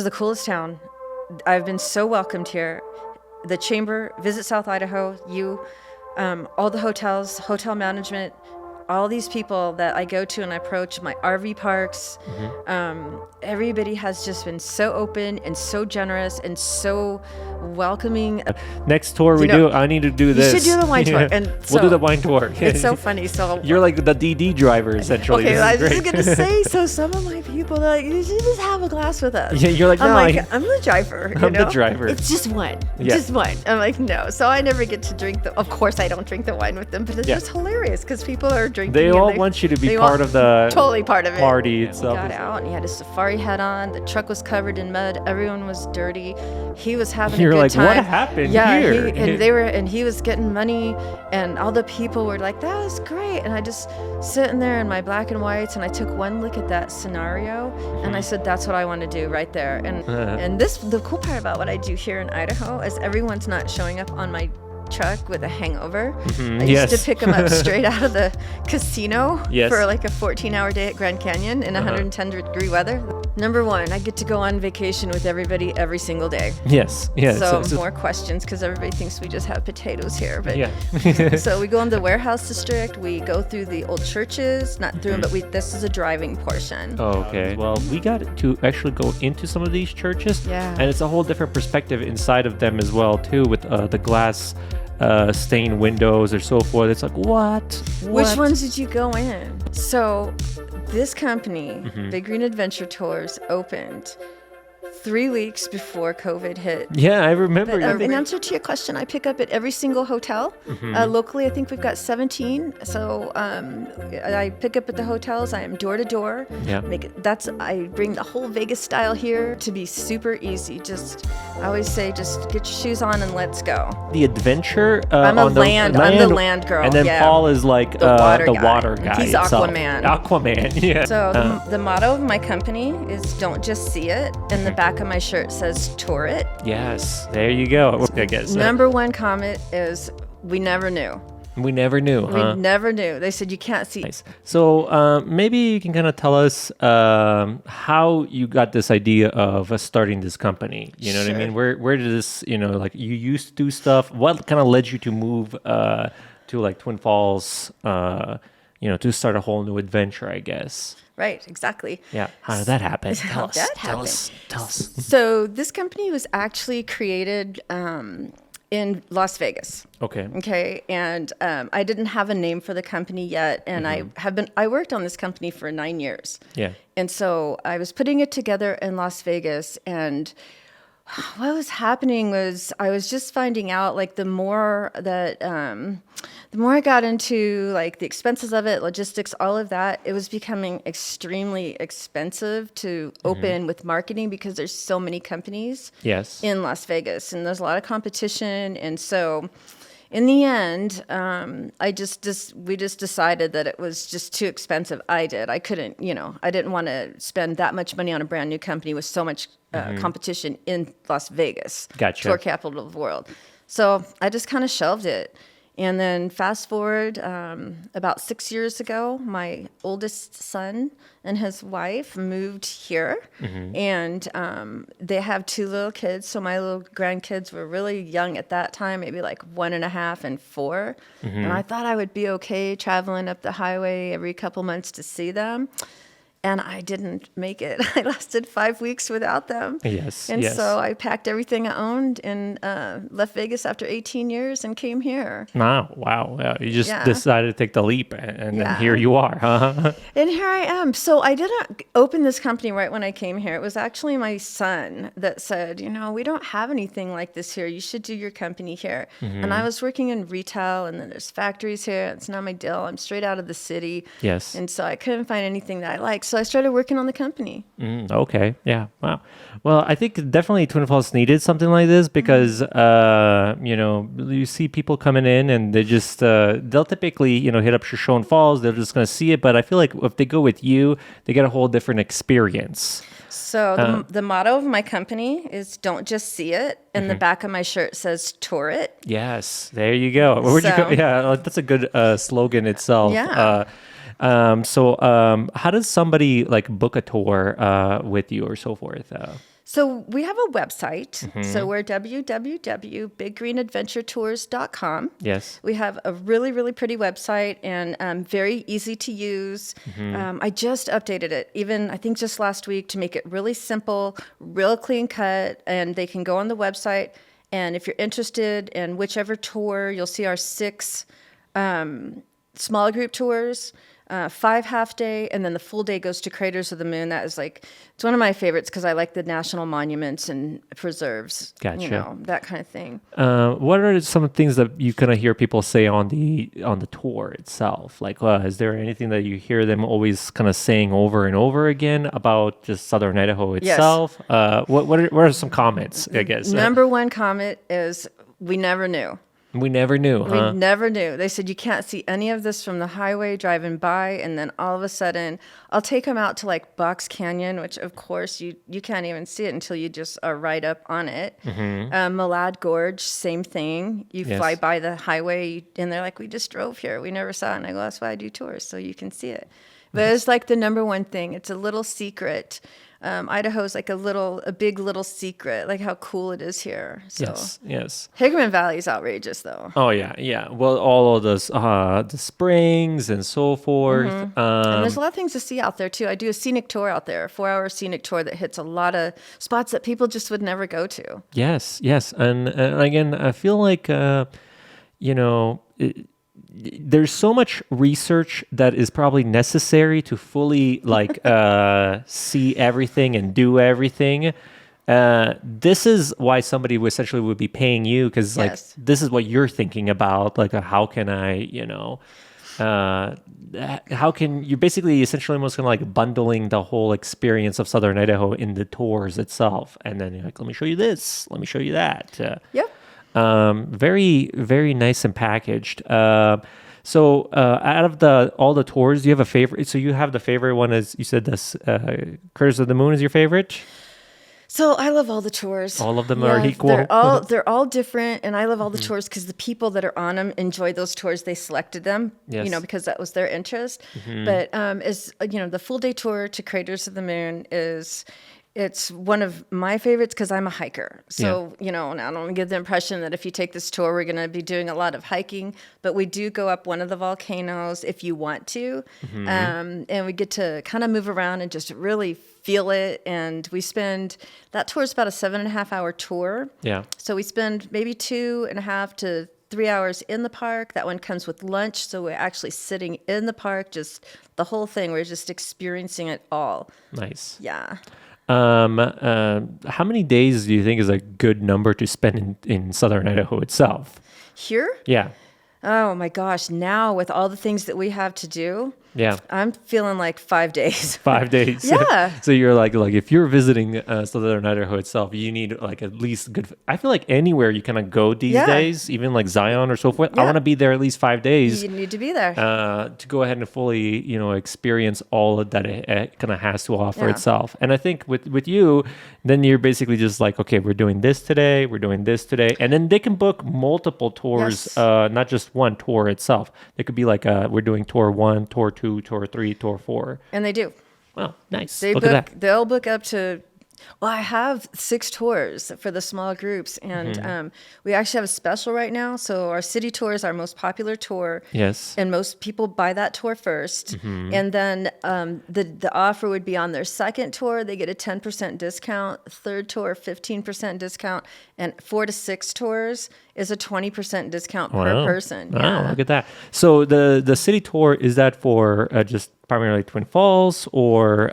is the coolest town. I've been so welcomed here. The chamber, Visit South Idaho, all the hotels, hotel management, all these people that I go to and I approach, my RV parks. Everybody has just been so open and so generous and so welcoming. Next tour we do, I need to do this. You should do the wine tour. And so, we'll do the wine tour. It's so funny. So you're like the DD driver, essentially. Okay, I was just going to say, so some of my people, they're like, you should just have a glass with us. Yeah, you're like, no, I'm the driver. I'm the driver. It's just one. Just one. I'm like, no. So I never get to drink of course I don't drink the wine with them, but it's just hilarious because people are drinking. They all want you to be part of the totally part of it. Party itself. He got out and he had his safari hat on. The truck was covered in mud. Everyone was dirty. He was having a good time. What happened here? And he was getting money, and all the people were like, that was great. And I just sitting there in my black and whites, and I took one look at that scenario, and I said, that's what I want to do right there. And the cool part about what I do here in Idaho is everyone's not showing up on my truck with a hangover. I used to pick them up straight out of the casino for like a 14-hour day at Grand Canyon in 110-degree weather. Number one, I get to go on vacation with everybody every single day. Yes. So more questions because everybody thinks we just have potatoes here. But so we go in the warehouse district. We go through the old churches, not through them, but this is a driving portion. Oh, okay. Well, we got to actually go into some of these churches. Yeah. And it's a whole different perspective inside of them as well, too, with the glass stained windows or so forth. It's like, what? Which ones did you go in? So this company, Big Green Adventure Tours, opened 3 weeks before COVID hit. Yeah, I remember. But, in answer to your question, I pick up at every single hotel. Locally, I think we've got 17. So I pick up at the hotels. I am door to door. Yeah. I bring the whole Vegas style here to be super easy. I always say, just get your shoes on and let's go. The adventure. I'm the land girl. And then Paul is like the water guy. He's Aquaman. Aquaman. Yeah. So the motto of my company is "Don't just see it," and the back of my shirt says "Tour it." Yes, there you go. I guess number one comment is we never knew. We never knew. We never knew. They said you can't see. Nice. So maybe you can kind of tell us how you got this idea of starting this company. You know what I mean? Where did this? Like you used to do stuff. What kind of led you to move to like Twin Falls? To start a whole new adventure, I guess. Right, exactly. Yeah. How did that happen? Tell us. So this company was actually created in Las Vegas. Okay. And I didn't have a name for the company yet, and I worked on this company for 9 years. Yeah. And so I was putting it together in Las Vegas, and what was happening was I was just finding out, like, the more I got into, like, the expenses of it, logistics, all of that, it was becoming extremely expensive to open with marketing because there's so many companies in Las Vegas, and there's a lot of competition. And so in the end, we just decided that it was just too expensive. I couldn't, I didn't want to spend that much money on a brand new company with so much competition in Las Vegas, tour capital of the world. So I just kind of shelved it. And then fast forward about 6 years ago, my oldest son and his wife moved here, and they have 2 little kids. So my little grandkids were really young at that time, maybe like 1.5 and 4. And I thought I would be okay traveling up the highway every couple months to see them. And I didn't make it. I lasted 5 weeks without them. So I packed everything I owned and left Vegas after 18 years and came here. Wow. Yeah, you just decided to take the leap, and then here you are, huh? And here I am. So I didn't open this company right when I came here. It was actually my son that said, we don't have anything like this here. You should do your company here. And I was working in retail, and then there's factories here. It's not my deal. I'm straight out of the city. Yes. And so I couldn't find anything that I liked. So I started working on the company. Okay. Yeah. Wow. Well, I think definitely Twin Falls needed something like this because, you see people coming in and they just, they'll typically, hit up Shoshone Falls. They're just going to see it. But I feel like if they go with you, they get a whole different experience. So the motto of my company is "Don't just see it," and the back of my shirt says "Tour it." Yes. There you go. Where'd you go? Yeah. That's a good slogan itself. Yeah. How does somebody like book a tour with you or so forth? So we have a website. So we're www.biggreenadventuretours.com. Yes. We have a really, really pretty website and very easy to use. I just updated it, even I think just last week, to make it really simple, real clean cut, and they can go on the website. And if you're interested in whichever tour, you'll see our 6 small group tours. 5 half day, and then the full day goes to Craters of the Moon. That is it's one of my favorites because I like the national monuments and preserves, Gotcha. That kind of thing. What are some things that you kind of hear people say on the tour itself? Like, is there anything that you hear them always kind of saying over and over again about just Southern Idaho itself? Yes. What are some comments, I guess? Number one comment is, we never knew. We never knew, huh? We never knew. They said you can't see any of this from the highway driving by, and then all of a sudden, I'll take them out to Box Canyon, which of course you can't even see it until you just are right up on it. Malad Gorge, same thing. You fly by the highway, and they're like, "We just drove here. We never saw it." And I go, "That's why I do tours, so you can see it." But it's the number one thing. It's a little secret. Idaho's a big little secret, how cool it is here. So. Yes. Hickman Valley is outrageous, though. Oh yeah. Well, all of those the springs and so forth. And there's a lot of things to see out there too. I do a scenic tour out there, 4-hour scenic tour that hits a lot of spots that people just would never go to. Yes, and again, I feel like there's so much research that is probably necessary to fully see everything and do everything. This is why somebody essentially would be paying you, because this is what you're thinking about. How can I, how can you basically essentially almost kind of bundling the whole experience of Southern Idaho in the tours itself, and then you're let me show you this, let me show you that. Yep. Very, very nice and packaged. So out of all the tours, do you have a favorite? So you have the favorite one, as you said, this Craters of the Moon is your favorite? So I love all the tours. All of them are equal? They're all different, and I love all the tours because the people that are on them enjoy those tours. They selected them, because that was their interest. But the full day tour to Craters of the Moon it's one of my favorites because I'm a hiker. So, and I don't want to give the impression that if you take this tour, we're going to be doing a lot of hiking, but we do go up one of the volcanoes if you want to. And we get to kind of move around and just really feel it. And that tour is about a 7.5 hour tour. Yeah. So we spend maybe 2.5 to 3 hours in the park. That one comes with lunch. So we're actually sitting in the park, just the whole thing. We're just experiencing it all. Nice. Yeah. How many days do you think is a good number to spend in Southern Idaho itself? Here? Yeah. Oh my gosh. Now with all the things that we have to do, yeah, I'm feeling 5 days. 5 days. Yeah. So you're like if you're visiting Southern Idaho itself, you need at least good. I feel like anywhere you kind of go these days, even Zion or so forth. I want to be there at least 5 days. You need to be there to go ahead and fully experience all of that it kind of has to offer itself. And I think with you, then you're basically just okay, we're doing this today, and then they can book multiple tours, not just one tour itself. It could be we're doing tour 1, tour 2, tour 3, tour 4. And they do. Wow, nice. They'll book up to, I have 6 tours for the small groups, and we actually have a special right now. So our city tour is our most popular tour. Yes. And most people buy that tour first. And then the offer would be on their second tour, they get a 10% discount, third tour, 15% discount, and 4 to 6 tours is a 20% discount per person. Wow, look at that. So the city tour, is that for just primarily Twin Falls or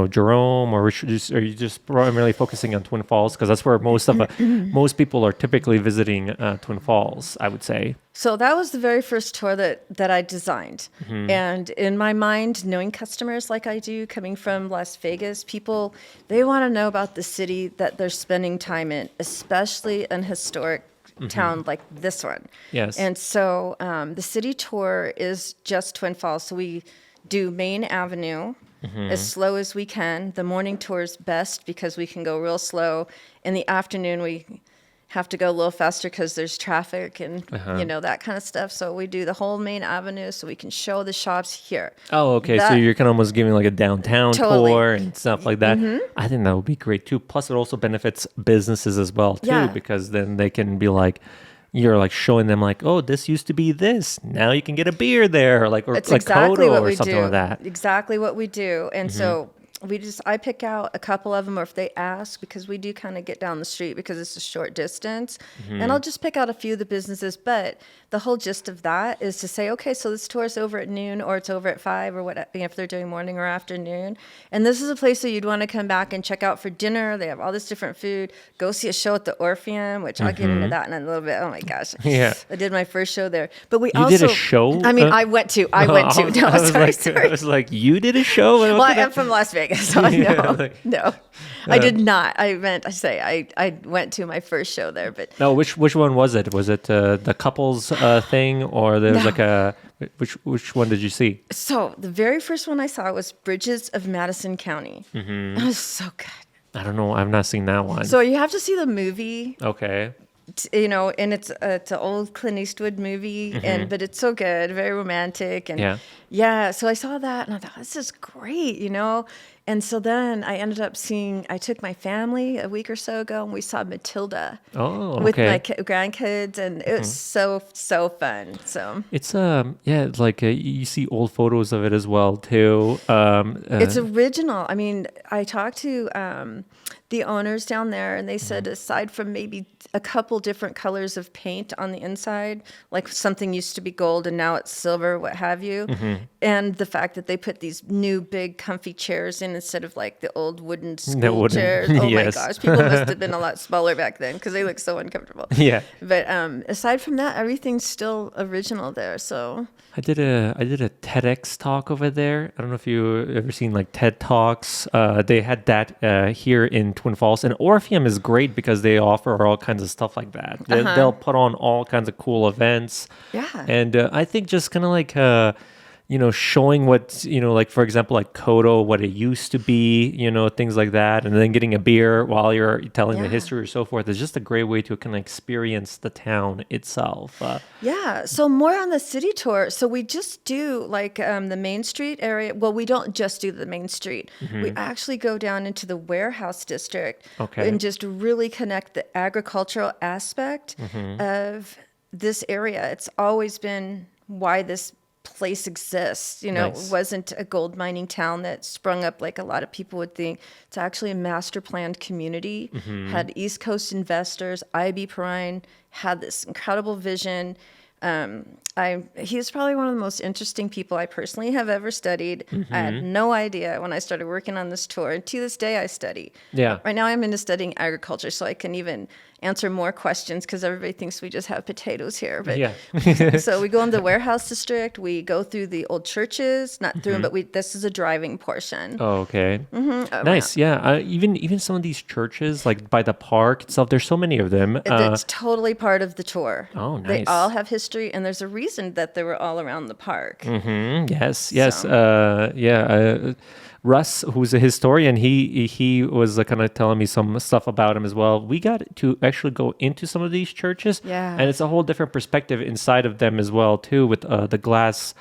Jerome, or are you just primarily focusing on Twin Falls? Because that's where most people are typically visiting Twin Falls, I would say. So that was the very first tour that I designed. And in my mind, knowing customers like I do, coming from Las Vegas, people, they want to know about the city that they're spending time in, especially an historic town like this one. Yes. And so the city tour is just Twin Falls. So we do Main Avenue as slow as we can. The morning tour is best because we can go real slow. In the afternoon, we have to go a little faster because there's traffic and that kind of stuff. So we do the whole main avenue so we can show the shops here. Oh, okay. So you're kind of almost giving like a downtown Totally. tour and stuff like that. I think that would be great too. Plus, it also benefits businesses as well too, Yeah. because then they can be like, you're like showing them like, oh, this used to be this. Now you can get a beer there, or It's like exactly Kodo what or we something do. like that. Exactly what we do. And so I pick out a couple of them, or if they ask, because we do kind of get down the street because it's a short distance. And I'll just pick out a few of the businesses. But the whole gist of that is to say, okay, so this tour is over at noon, or it's over at 5, or what, if they're doing morning or afternoon. And this is a place that you'd want to come back and check out for dinner. They have all this different food. Go see a show at the Orpheum, which I'll get into that in a little bit. Oh my gosh. Yeah. I did my first show there. But we You also did a show? I mean, I went to. No, sorry. I was like, you did a show? Well, I'm from Las Vegas, so I know. No, I did not. I went to my first show there, but No, which one was it? Was it the couples thing, or there was No. like a which one did you see? so the very first one I saw was Bridges of Madison County. It was so good. I don't know. I've not seen that one. So you have to see the movie, Okay. and it's an old Clint Eastwood movie, but it's so good, very romantic, and Yeah. So I saw that, and I thought this is great, And so then I ended up I took my family a week or so ago, and we saw Matilda Oh, with my okay. grandkids, and it was so fun. So It's it's like you see old photos of it as well too. it's original. I mean, I talked to the owners down there, and they said aside from maybe a couple different colors of paint on the inside, like something used to be gold and now it's silver, what have you, and the fact that they put these new big comfy chairs in instead of like the old wooden school chairs. Oh Yes. my gosh, people must have been a lot smaller back then because they look so uncomfortable. Yeah. But aside from that, everything's still original there. So I did a TEDx talk over there. I don't know if you ever seen like TED Talks. They had that here in Twin Falls, and Orpheum is great because they offer all kinds of stuff like that. They'll put on all kinds of cool events. Yeah. And I think just kind of like showing what like for example like Kodo, what it used to be, things like that, and then getting a beer while you're telling the history or so forth is just a great way to kind of experience the town itself. Yeah, so more on the city tour. So we just do like the Main Street area. Well, we don't just do the Main Street. We actually go down into the warehouse district and just really connect the agricultural aspect of this area. It's always been why this place exists. Nice. It wasn't a gold mining town that sprung up like a lot of people would think. It's actually a master planned community, had East Coast investors. I.B. Perrine had this incredible vision. He's probably one of the most interesting people I personally have ever studied. I had no idea when I started working on this tour, and to this day I study. Yeah. Right now I'm into studying agriculture, so I can even answer more questions because everybody thinks we just have potatoes here. But so we go in the warehouse district. We go through the old churches, not through them, but this is a driving portion. Oh, okay. Nice. Yeah. Even some of these churches, like by the park itself, there's so many of them. It's totally part of the tour. Oh, nice. They all have history, and there's a reason that they were all around the park. Yes. So. Russ, who's a historian, he was kind of telling me some stuff about him as well. We got to actually go into some of these churches, and it's a whole different perspective inside of them as well too, with the glass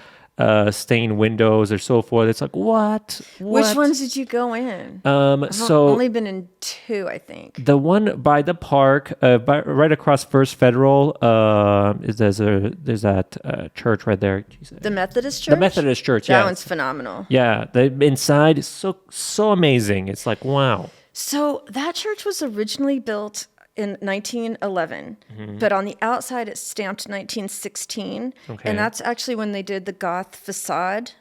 stained windows or so forth. It's like what? Which ones did you go in? I've only been in 2, I think. The one by the park, right across First Federal, there's that church right there. Jesus. The Methodist Church? The Methodist Church, That one's phenomenal. Yeah, the inside is so amazing. It's like, wow. So that church was originally built in 1911, but on the outside it's stamped 1916, and that's actually when they did the Goth facade.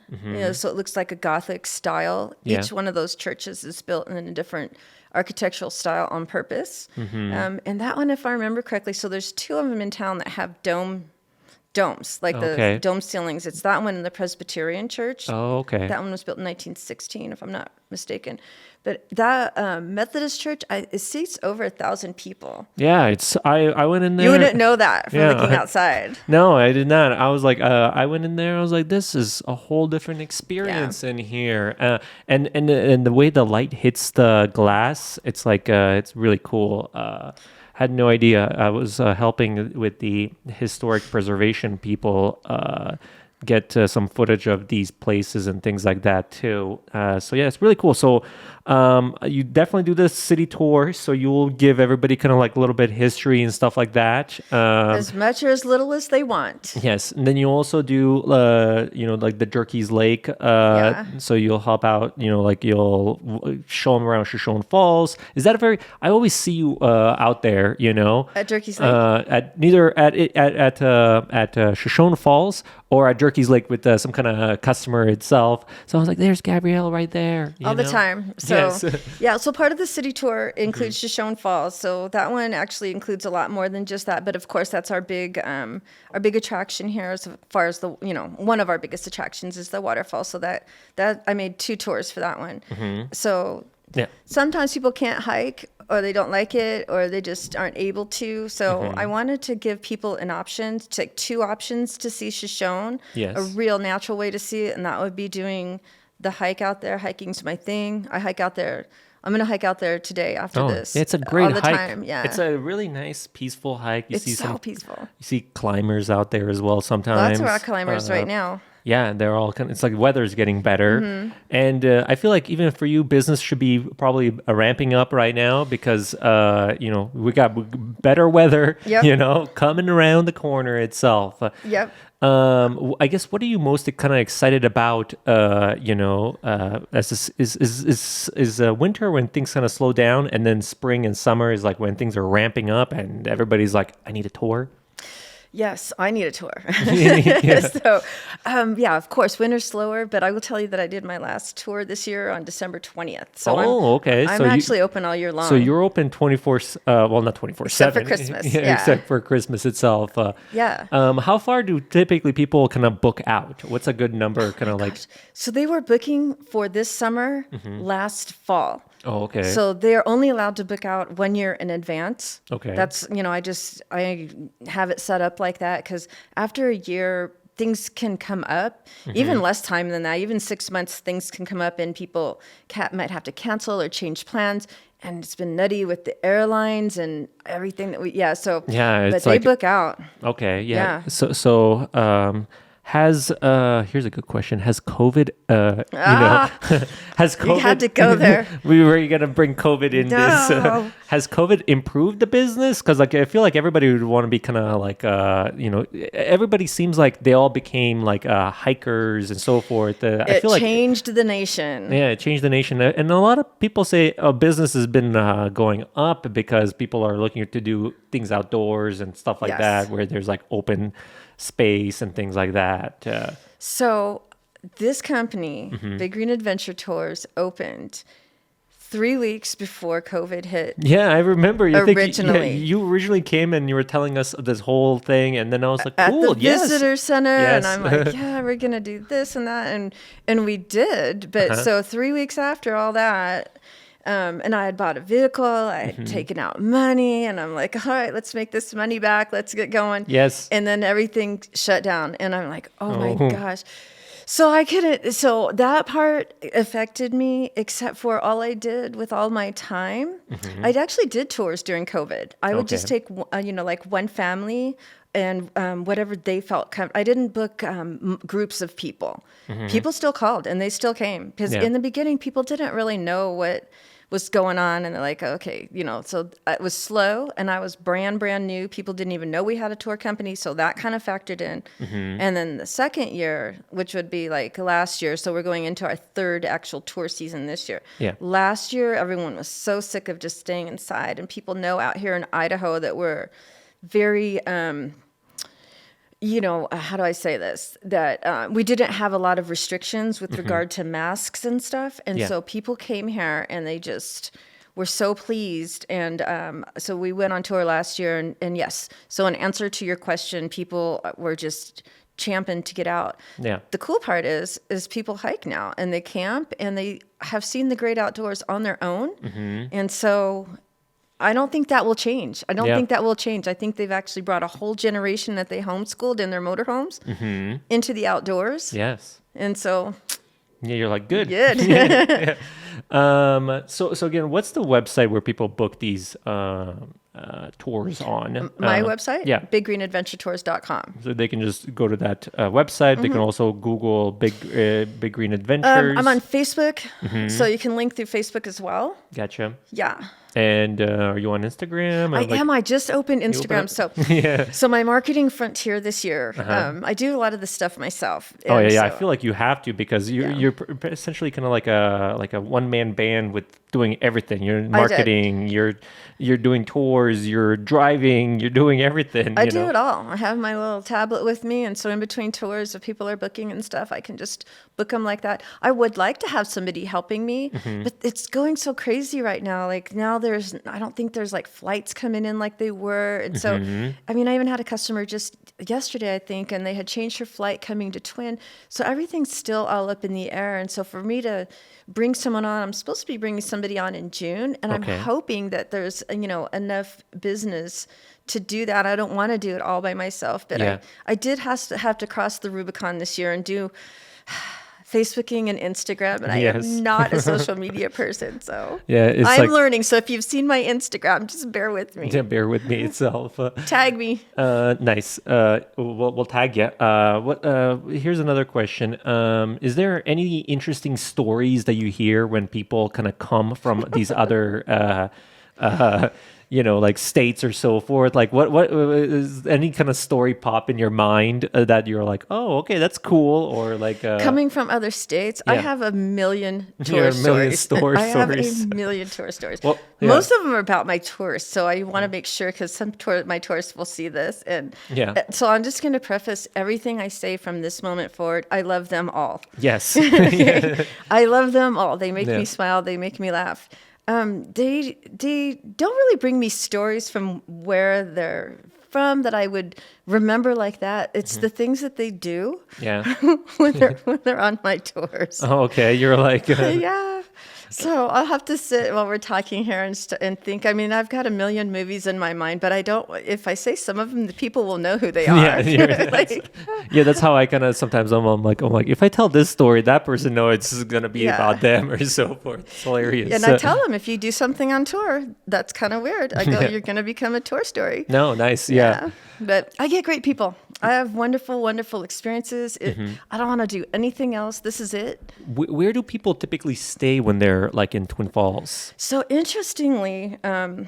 So it looks like a Gothic style. Each one of those churches is built in a different architectural style on purpose. And that one, if I remember correctly, so there's 2 of them in town that have domes, like the dome ceilings. It's that one in the Presbyterian Church. Oh, okay. That one was built in 1916, if I'm not mistaken. But that Methodist church, it seats over 1,000 people. Yeah, I went in there. You wouldn't know that from Yeah, looking outside. No, I did not. I was like, I went in there. I was like, this is a whole different experience in here. And the way the light hits the glass, it's like it's really cool. Had no idea. I was helping with the historic preservation people get some footage of these places and things like that too. So yeah, it's really cool. So you definitely do the city tour. So you'll give everybody kind of like a little bit history and stuff like that. As much or as little as they want. Yes, and then you also do, like the Jerky's Lake. So you'll help out. Like you'll show them around Shoshone Falls. Is that I always see you out there. At Jerky's Lake. At Shoshone Falls or at Jerky's Lake with some kind of customer itself. So I was like, "There's Gabrielle right there." All the time. So yes. So part of the city tour includes Shoshone Falls. So that one actually includes a lot more than just that. But of course, that's our big attraction here. As far as one of our biggest attractions is the waterfall. So that I made 2 tours for that one. So sometimes people can't hike, or they don't like it, or they just aren't able to. So I wanted to give people an option, to take 2 options to see Shoshone, a real natural way to see it, and that would be doing the hike out there. Hiking's my thing. I hike out there. I'm going to hike out there today after this. It's a great all the hike. Time. Yeah. It's a really nice, peaceful hike. It's so peaceful. You see climbers out there as well sometimes. Lots of rock climbers right now. Yeah, they're all it's like weather's getting better. And I feel like even for you, business should be probably ramping up right now because, we got better weather, coming around the corner itself. Yep. I guess what are you most kind of excited about? As is winter when things kind of slow down, and then spring and summer is like when things are ramping up, and everybody's like, "I need a tour." Yes, I need a tour. Yeah. So, of course, winter's slower, but I will tell you that I did my last tour this year on December 20th. So okay. I'm actually open all year long. So you're open 24, not 24/7. Except for Christmas. Except for Christmas itself. How far do typically people kind of book out? What's a good number kind of like? So they were booking for this summer last fall. Oh, okay. So they're only allowed to book out 1 year in advance. Okay. That's, I have it set up like that because after a year, things can come up, even less time than that, even 6 months, things can come up and people might have to cancel or change plans. And it's been nutty with the airlines and everything that but they book out. Okay. Yeah. So, here's a good question. Has COVID, has COVID... You had to go there. We were going to bring COVID in this. Has COVID improved the business? Because I feel like everybody would want to be kind of like, everybody seems like they all became like hikers and so forth. I feel like changed the nation. Yeah, it changed the nation. And a lot of people say business has been going up because people are looking to do things outdoors and stuff like that, where there's like open space and things like that. So this company, Big Green Adventure Tours, opened 3 weeks before COVID hit. Yeah, I remember. Originally. You originally came and you were telling us this whole thing, and then I was like, cool, at the visitor center, Yes. and I'm like, yeah, we're gonna do this and that, and we did. But so 3 weeks after all that, and I had bought a vehicle, I had taken out money, and I'm like, all right, let's make this money back, let's get going. Yes. And then everything shut down, and I'm like, oh my gosh. So that part affected me, except for all I did with all my time. I actually did tours during COVID. I would just take, like one family and whatever they felt. I didn't book groups of people. People still called and they still came. Because in the beginning, people didn't really know what was going on, and they're like, okay, so it was slow, and I was brand new. People didn't even know we had a tour company, so that kind of factored in. And then the second year, which would be like last year, so we're going into our 3rd actual tour season this year. Last year, everyone was so sick of just staying inside, and people know out here in Idaho that we're very... how do I say this? That we didn't have a lot of restrictions with regard to masks and stuff. And so people came here and they just were so pleased. And so we went on tour last year. And yes, so in answer to your question, people were just champing to get out. Yeah. The cool part is people hike now and they camp and they have seen the great outdoors on their own. And so I don't think that will change. I don't think that will change. I think they've actually brought a whole generation that they homeschooled in their motorhomes into the outdoors. Yes. And so Yeah, you're like, good. good. Yeah. So again, what's the website where people book these tours on? My website? Yeah. BigGreenAdventureTours.com. So they can just go to that website. They can also Google Big Green Adventures. I'm on Facebook, so you can link through Facebook as well. Gotcha. Yeah. And are you on Instagram? I am. I just opened Instagram. So, so my marketing frontier this year, I do a lot of this stuff myself. Oh yeah, so, I feel like you have to because you're essentially kind of like a one-man band with doing everything. You're marketing, you're doing tours, you're driving, you're doing everything. I do it all. I have my little tablet with me, and so in between tours, if people are booking and stuff, I can just book them like that. I would like to have somebody helping me, but it's going so crazy right now. Like now I don't think there's like flights coming in like they were. And so, I mean, I even had a customer just yesterday, I think, and they had changed her flight coming to Twin. So everything's still all up in the air. And so for me to bring someone on, I'm supposed to be bringing somebody on in June, and I'm hoping that there's, enough business to do that. I don't want to do it all by myself, but I did have to cross the Rubicon this year and do Facebooking and Instagram, and I am not a social media person, so I'm learning. So if you've seen my Instagram, just bear with me. Yeah, bear with me itself. Tag me. Nice. We'll tag you. Here's another question. Is there any interesting stories that you hear when people kind of come from these other like states or so forth? Like what is any kind of story pop in your mind that you're like, oh, okay, that's cool? Or like coming from other states, I have a million tour stories. I have a million tour stories. Well, most of them are about my tours, so I want to make sure because my tourists will see this, and so I'm just going to preface everything I say from this moment forward. I love them all. Yes, I love them all. They make me smile. They make me laugh. They don't really bring me stories from where they're from that I would remember like that. It's the things that they do when they're on my tours. Oh, okay. You're like yeah. So I'll have to sit while we're talking here and think. I mean, I've got a million movies in my mind, but I don't. If I say some of them, the people will know who they are. That's how I kind of sometimes I'm like, if I tell this story, that person knows it's gonna be about them or so forth. It's hilarious. And I tell them if you do something on tour, that's kind of weird. I go, you're gonna become a tour story. No, nice, yeah. But I get great people. I have wonderful, wonderful experiences. I don't want to do anything else. This is it. Where do people typically stay when they're like in Twin Falls? So interestingly, a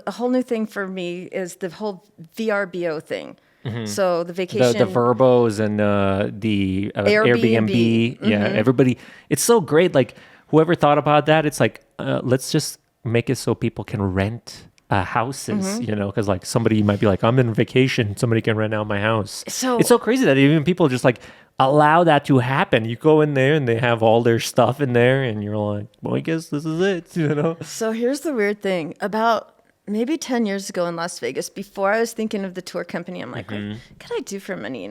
whole new thing for me is the whole VRBO thing. So the vacation, the Verbos and the Airbnb. Yeah, everybody. It's so great. Like whoever thought about that, it's like let's just make it so people can rent houses, because like somebody might be like, I'm in vacation, somebody can rent out my house. So it's so crazy that even people just like allow that to happen. You go in there and they have all their stuff in there and you're like, well, I guess this is it, So here's the weird thing. About maybe 10 years ago in Las Vegas, before I was thinking of the tour company, I'm like, what can I do for money?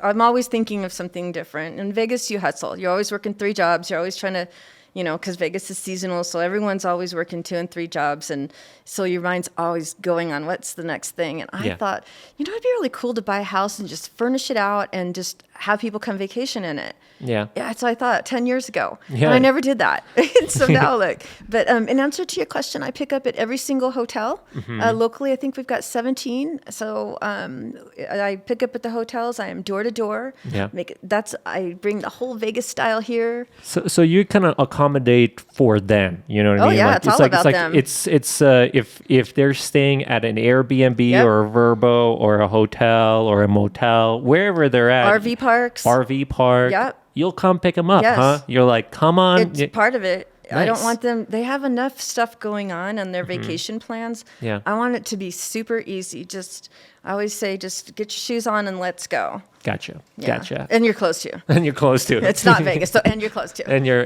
I'm always thinking of something different. In Vegas, you hustle. You're always working 3 jobs. You're always trying to because Vegas is seasonal, so everyone's always working 2 and 3 jobs, and so your mind's always going on what's the next thing. And I thought, it'd be really cool to buy a house and just furnish it out and just have people come vacation in it. Yeah, so I thought 10 years ago, and I never did that. So now look. But in answer to your question, I pick up at every single hotel. Locally, I think we've got 17. So I pick up at the hotels. I am door to door. Yeah, I bring the whole Vegas style here. So you kind of accommodate for them. You know what I mean? Oh yeah, it's all about them. It's if they're staying at an Airbnb or a Verbo or a hotel or a motel, wherever they're at, RV park. Yep. You'll come pick them up, huh? You're like, come on. It's part of it. I don't Nice. want them. They have enough stuff going on their vacation plans. Yeah. I want it to be super easy. I always say, just get your shoes on and let's go. Gotcha. Yeah. Gotcha. And you're close to. And you're close to it. It's not Vegas, so and you're close to. and you're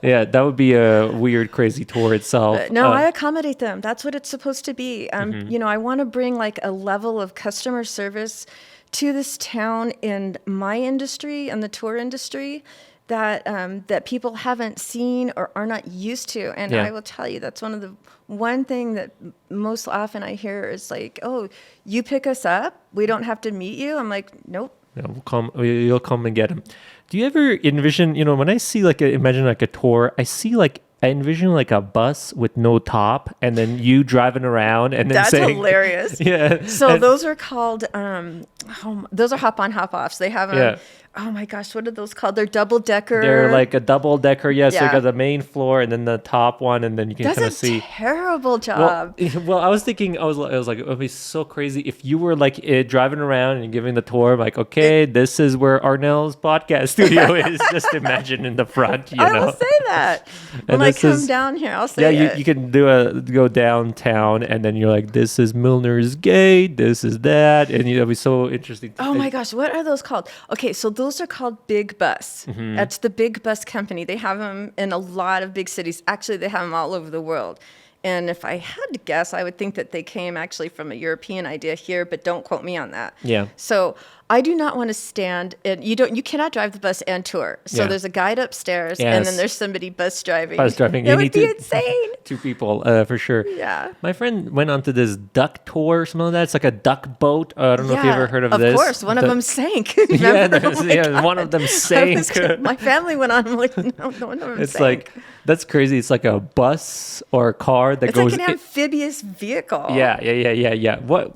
yeah, that would be a weird, crazy tour itself. No, I accommodate them. That's what it's supposed to be. You know, I want to bring like a level of customer service to this town in my industry and the tour industry that people haven't seen or are not used to. And Yeah. I will tell you, that's one thing that most often I hear is like, "Oh, you pick us up. We don't have to meet you." I'm like, "Nope." Yeah, you'll come and get him. Do you ever envision, when I see imagine like a tour, I envision like a bus with no top and then you driving around and then That's saying, hilarious. yeah. So those are called, those are hop-on, hop-offs. They have Yeah. oh my gosh, what are those called? They're double-decker. They're like a double decker. Yes, Yeah. they got the main floor and then the top one, and then you can That's kind a of see. terrible Well, job. well, I was thinking, I was like, it would be so crazy if you were like driving around and giving the tour, like, okay, this is where Arnell's podcast studio is. Just imagine in the front, I will say that when I this come is- down here. I'll Yeah, say you, it. you can go downtown, and then you're like, this is Milner's Gate, this is that, and it'll be so interesting. Oh my gosh, what are those called? Okay, so those are called Big Bus. Mm-hmm. That's the Big Bus company. They have them in a lot of big cities. Actually, they have them all over the world. And if I had to guess, I would think that they came actually from a European idea here, but don't quote me on that. Yeah. So I do not want to stand and you cannot drive the bus and tour. So Yeah. there's a guide upstairs and Yes. then there's somebody bus driving. Bus driving. That You would need be to- insane. Two people, for sure. Yeah. My friend went onto this duck tour or something like that. It's like a duck boat. I don't know if you ever heard of this. Of course, one of them sank. Yeah, Remember? Oh my God. one of them I sank. was- my family went on. I'm like, no, one of them It's sank. like, that's crazy. It's like a bus or a car that It's goes. like an amphibious vehicle. Yeah. What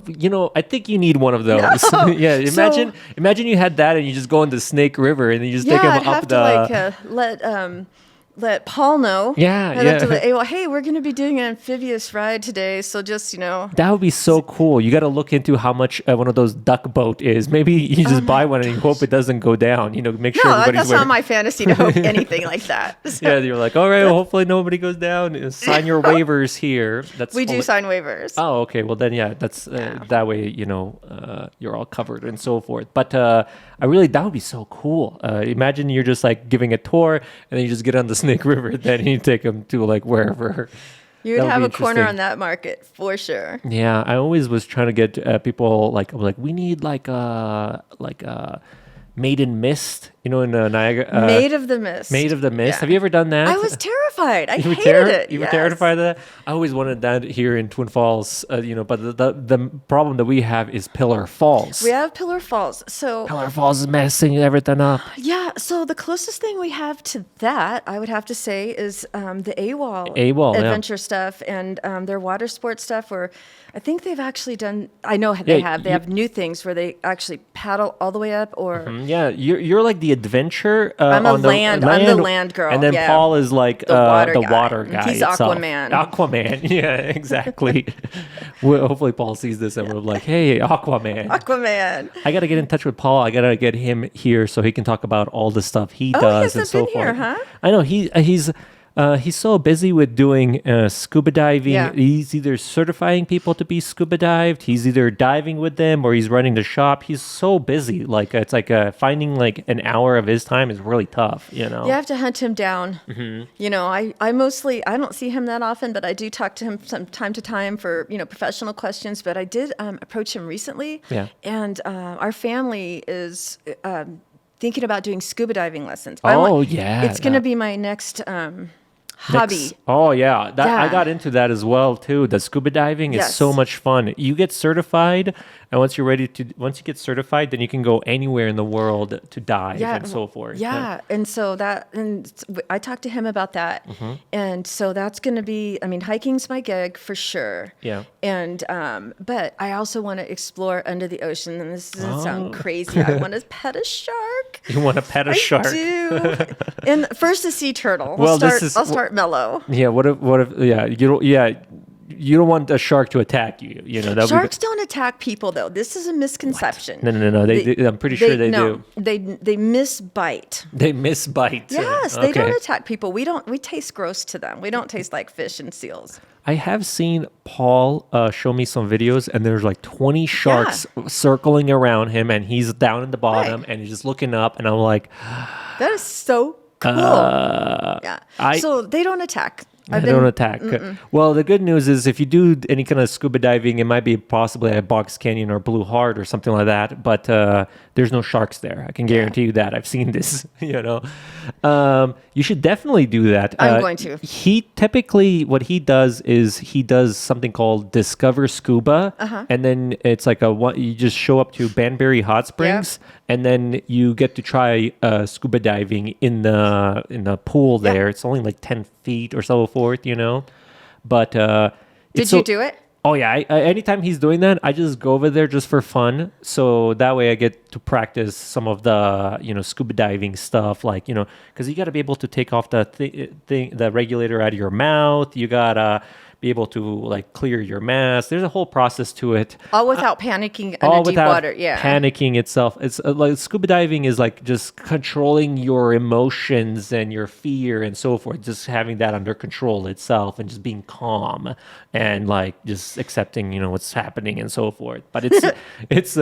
I think you need one of those. No. Yeah, So- imagine you had that and you just go into Snake River and then you just take Yeah, them I'd up have the. to let Paul know. Yeah, I'd have to yeah. let AWOL, hey, we're going to be doing an amphibious ride today, so just That would be so cool. You got to look into how much one of those duck boat is. Maybe you just buy one and you hope it doesn't go down. Make sure no, everybody's that's wearing. not my fantasy to hope anything like that. So Yeah, you're like, all right, well, hopefully nobody goes down. Sign your waivers here. That's we do only- sign waivers. Oh, okay. Well, then, yeah, that's that way, you're all covered and so forth. But that would be so cool. Imagine you're just like giving a tour and then you just get on the Snake River, then you take them to like wherever. You would that would have be a corner interesting. on that market for sure. Yeah, I always was trying to get people like, we need like a Maiden Mist, in Niagara. Made of the Mist. Made of the Mist. Yeah. Have you ever done that? I was terrified. I You were hated it. You were yes. terrified of that? I always wanted that here in Twin Falls, but the problem that we have is Pillar Falls. We have Pillar Falls. So Pillar Falls is messing everything up. yeah, so the closest thing we have to that, I would have to say, is the AWOL, AWOL, yeah. adventure stuff and their water sports stuff. Where I think they've actually done. I know they Yeah, have. They have new things where they actually paddle all the way up. Or Yeah, you're like the adventure. I'm on the I'm the land girl. and then yeah. Paul is like The water guy. water guy. He's itself. Aquaman. Aquaman. Yeah, exactly. Well, hopefully Paul sees this and we're like, hey, Aquaman. Aquaman. I got to get in touch with Paul. I got to get him here so he can talk about all the stuff he Oh, he does and hasn't so been forth. here, huh? I know he's so busy with doing scuba diving. Yeah. He's either certifying people to be scuba dived, he's either diving with them, or he's running the shop. He's so busy. Like it's like finding like an hour of his time is really tough. You have to hunt him down. Mm-hmm. I don't see him that often, but I do talk to him from time to time for professional questions. But I did approach him recently, Yeah. and our family is thinking about doing scuba diving lessons. Yeah, It's going to be my next hobby. Oh yeah, I Yeah. got into that as well too. The scuba diving is Yes. so much fun. You get certified, and once you get certified, then you can go anywhere in the world to dive and so forth. Yeah, and so I talked to him about that, Mm-hmm. and so that's going to be. I mean, hiking's my gig for sure. Yeah. And but I also want to explore under the ocean, and this doesn't Oh. sound crazy. I want to pet a shark. You want to pet a shark? I do. And first a sea turtle. Well, I'll start mellow. Yeah. What if? Yeah. you don't want a shark to attack you. You know, that Sharks don't attack people, though. This is a misconception. No. I'm pretty sure they do. They misbite. They misbite. Yes, they don't attack people. We taste gross to them. We don't taste like fish and seals. I have seen Paul show me some videos, and there's like 20 sharks circling around him, and he's down in the bottom, and he's just looking up, and I'm like, that is so cool. So they don't attack. They don't attack. Well, the good news is if you do any kind of scuba diving, it might be possibly at Box Canyon or Blue Heart or something like that. But there's no sharks there. I can guarantee you that. I've seen this. You should definitely do that. I'm going to. He typically what he does is he does something called Discover Scuba, and then it's like you just show up to Banbury Hot Springs, and then you get to try scuba diving in the pool there. It's only like 10 feet or so forth, But did you do it? Oh yeah, anytime he's doing that, I just go over there just for fun. So that way I get to practice some of the scuba diving stuff, like because you got to be able to take off the regulator out of your mouth. You gotta be able to like clear your mask. There's a whole process to it. All without panicking under deep water. Yeah. Panicking itself. It's like scuba diving is like just controlling your emotions and your fear and so forth. Just having that under control itself and just being calm and like just accepting, what's happening and so forth. But it's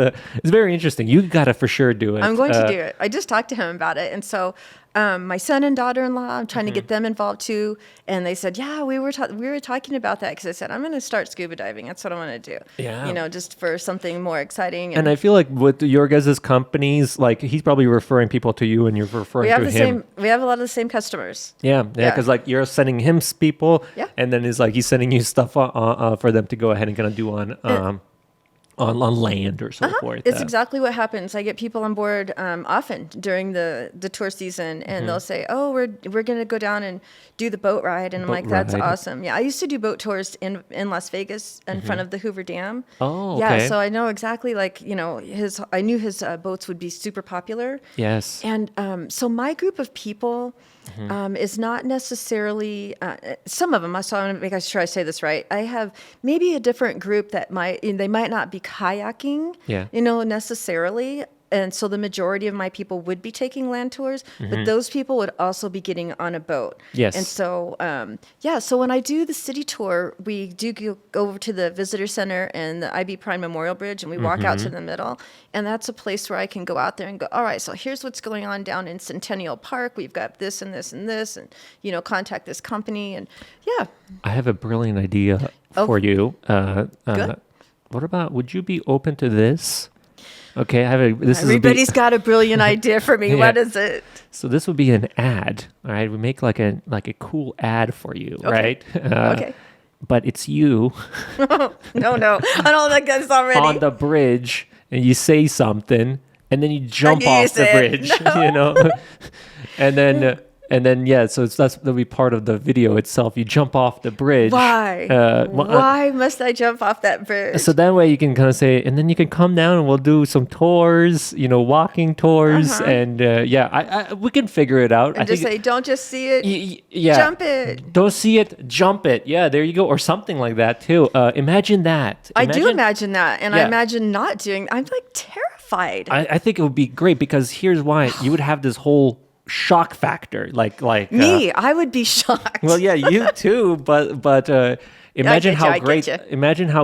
very interesting. You gotta for sure do it. I'm going to do it. I just talked to him about it, and so. My son and daughter-in-law, I'm trying to get them involved too. And they said, yeah, we were talking about that because I said, I'm going to start scuba diving. That's what I want to do. Yeah. Just for something more exciting. And I feel like with your guys' companies, like he's probably referring people to you and you're referring to him. We have a lot of the same customers. Yeah. Because like you're sending him people and then it's like he's sending you stuff for them to go ahead and kind of do on land or so forth. It's exactly what happens. I get people on board often during the tour season, and they'll say, "Oh, we're going to go down and do the boat ride," and I'm like, "That's awesome." Yeah, I used to do boat tours in Las Vegas in front of the Hoover Dam. Oh, okay. Yeah, so I know exactly I knew his boats would be super popular. Yes. And so my group of people. Is not necessarily some of them. So I want to make sure I say this right. I have maybe a different group that they might not be kayaking, necessarily. And so the majority of my people would be taking land tours, but those people would also be getting on a boat. Yes. And so, so when I do the city tour, we do go over to the visitor center and the IB Prime Memorial Bridge, and we walk out to the middle. And that's a place where I can go out there and go, all right, so here's what's going on down in Centennial Park. We've got this and this and this, and, contact this company. And I have a brilliant idea for you. Good. What about, would you be open to this? Okay, Everybody's got a brilliant idea for me. What is it? So this would be an ad, all right? We make like a cool ad for you, right? Okay. But it's you. No, I don't think that's already on the bridge, and you say something, and then you jump off the bridge, and then so that'll be part of the video itself. You jump off the bridge. Why? Why must I jump off that bridge? So that way you can kind of say, and then you can come down and we'll do some tours, walking tours, and we can figure it out. And say, don't just see it, jump it. Don't see it, jump it. Yeah, there you go, or something like that too. Imagine that. I do imagine that, and I imagine not doing. I'm like terrified. I think it would be great because here's why: you would have this whole shock factor, like me. I would be shocked. Well, yeah, you too, but imagine how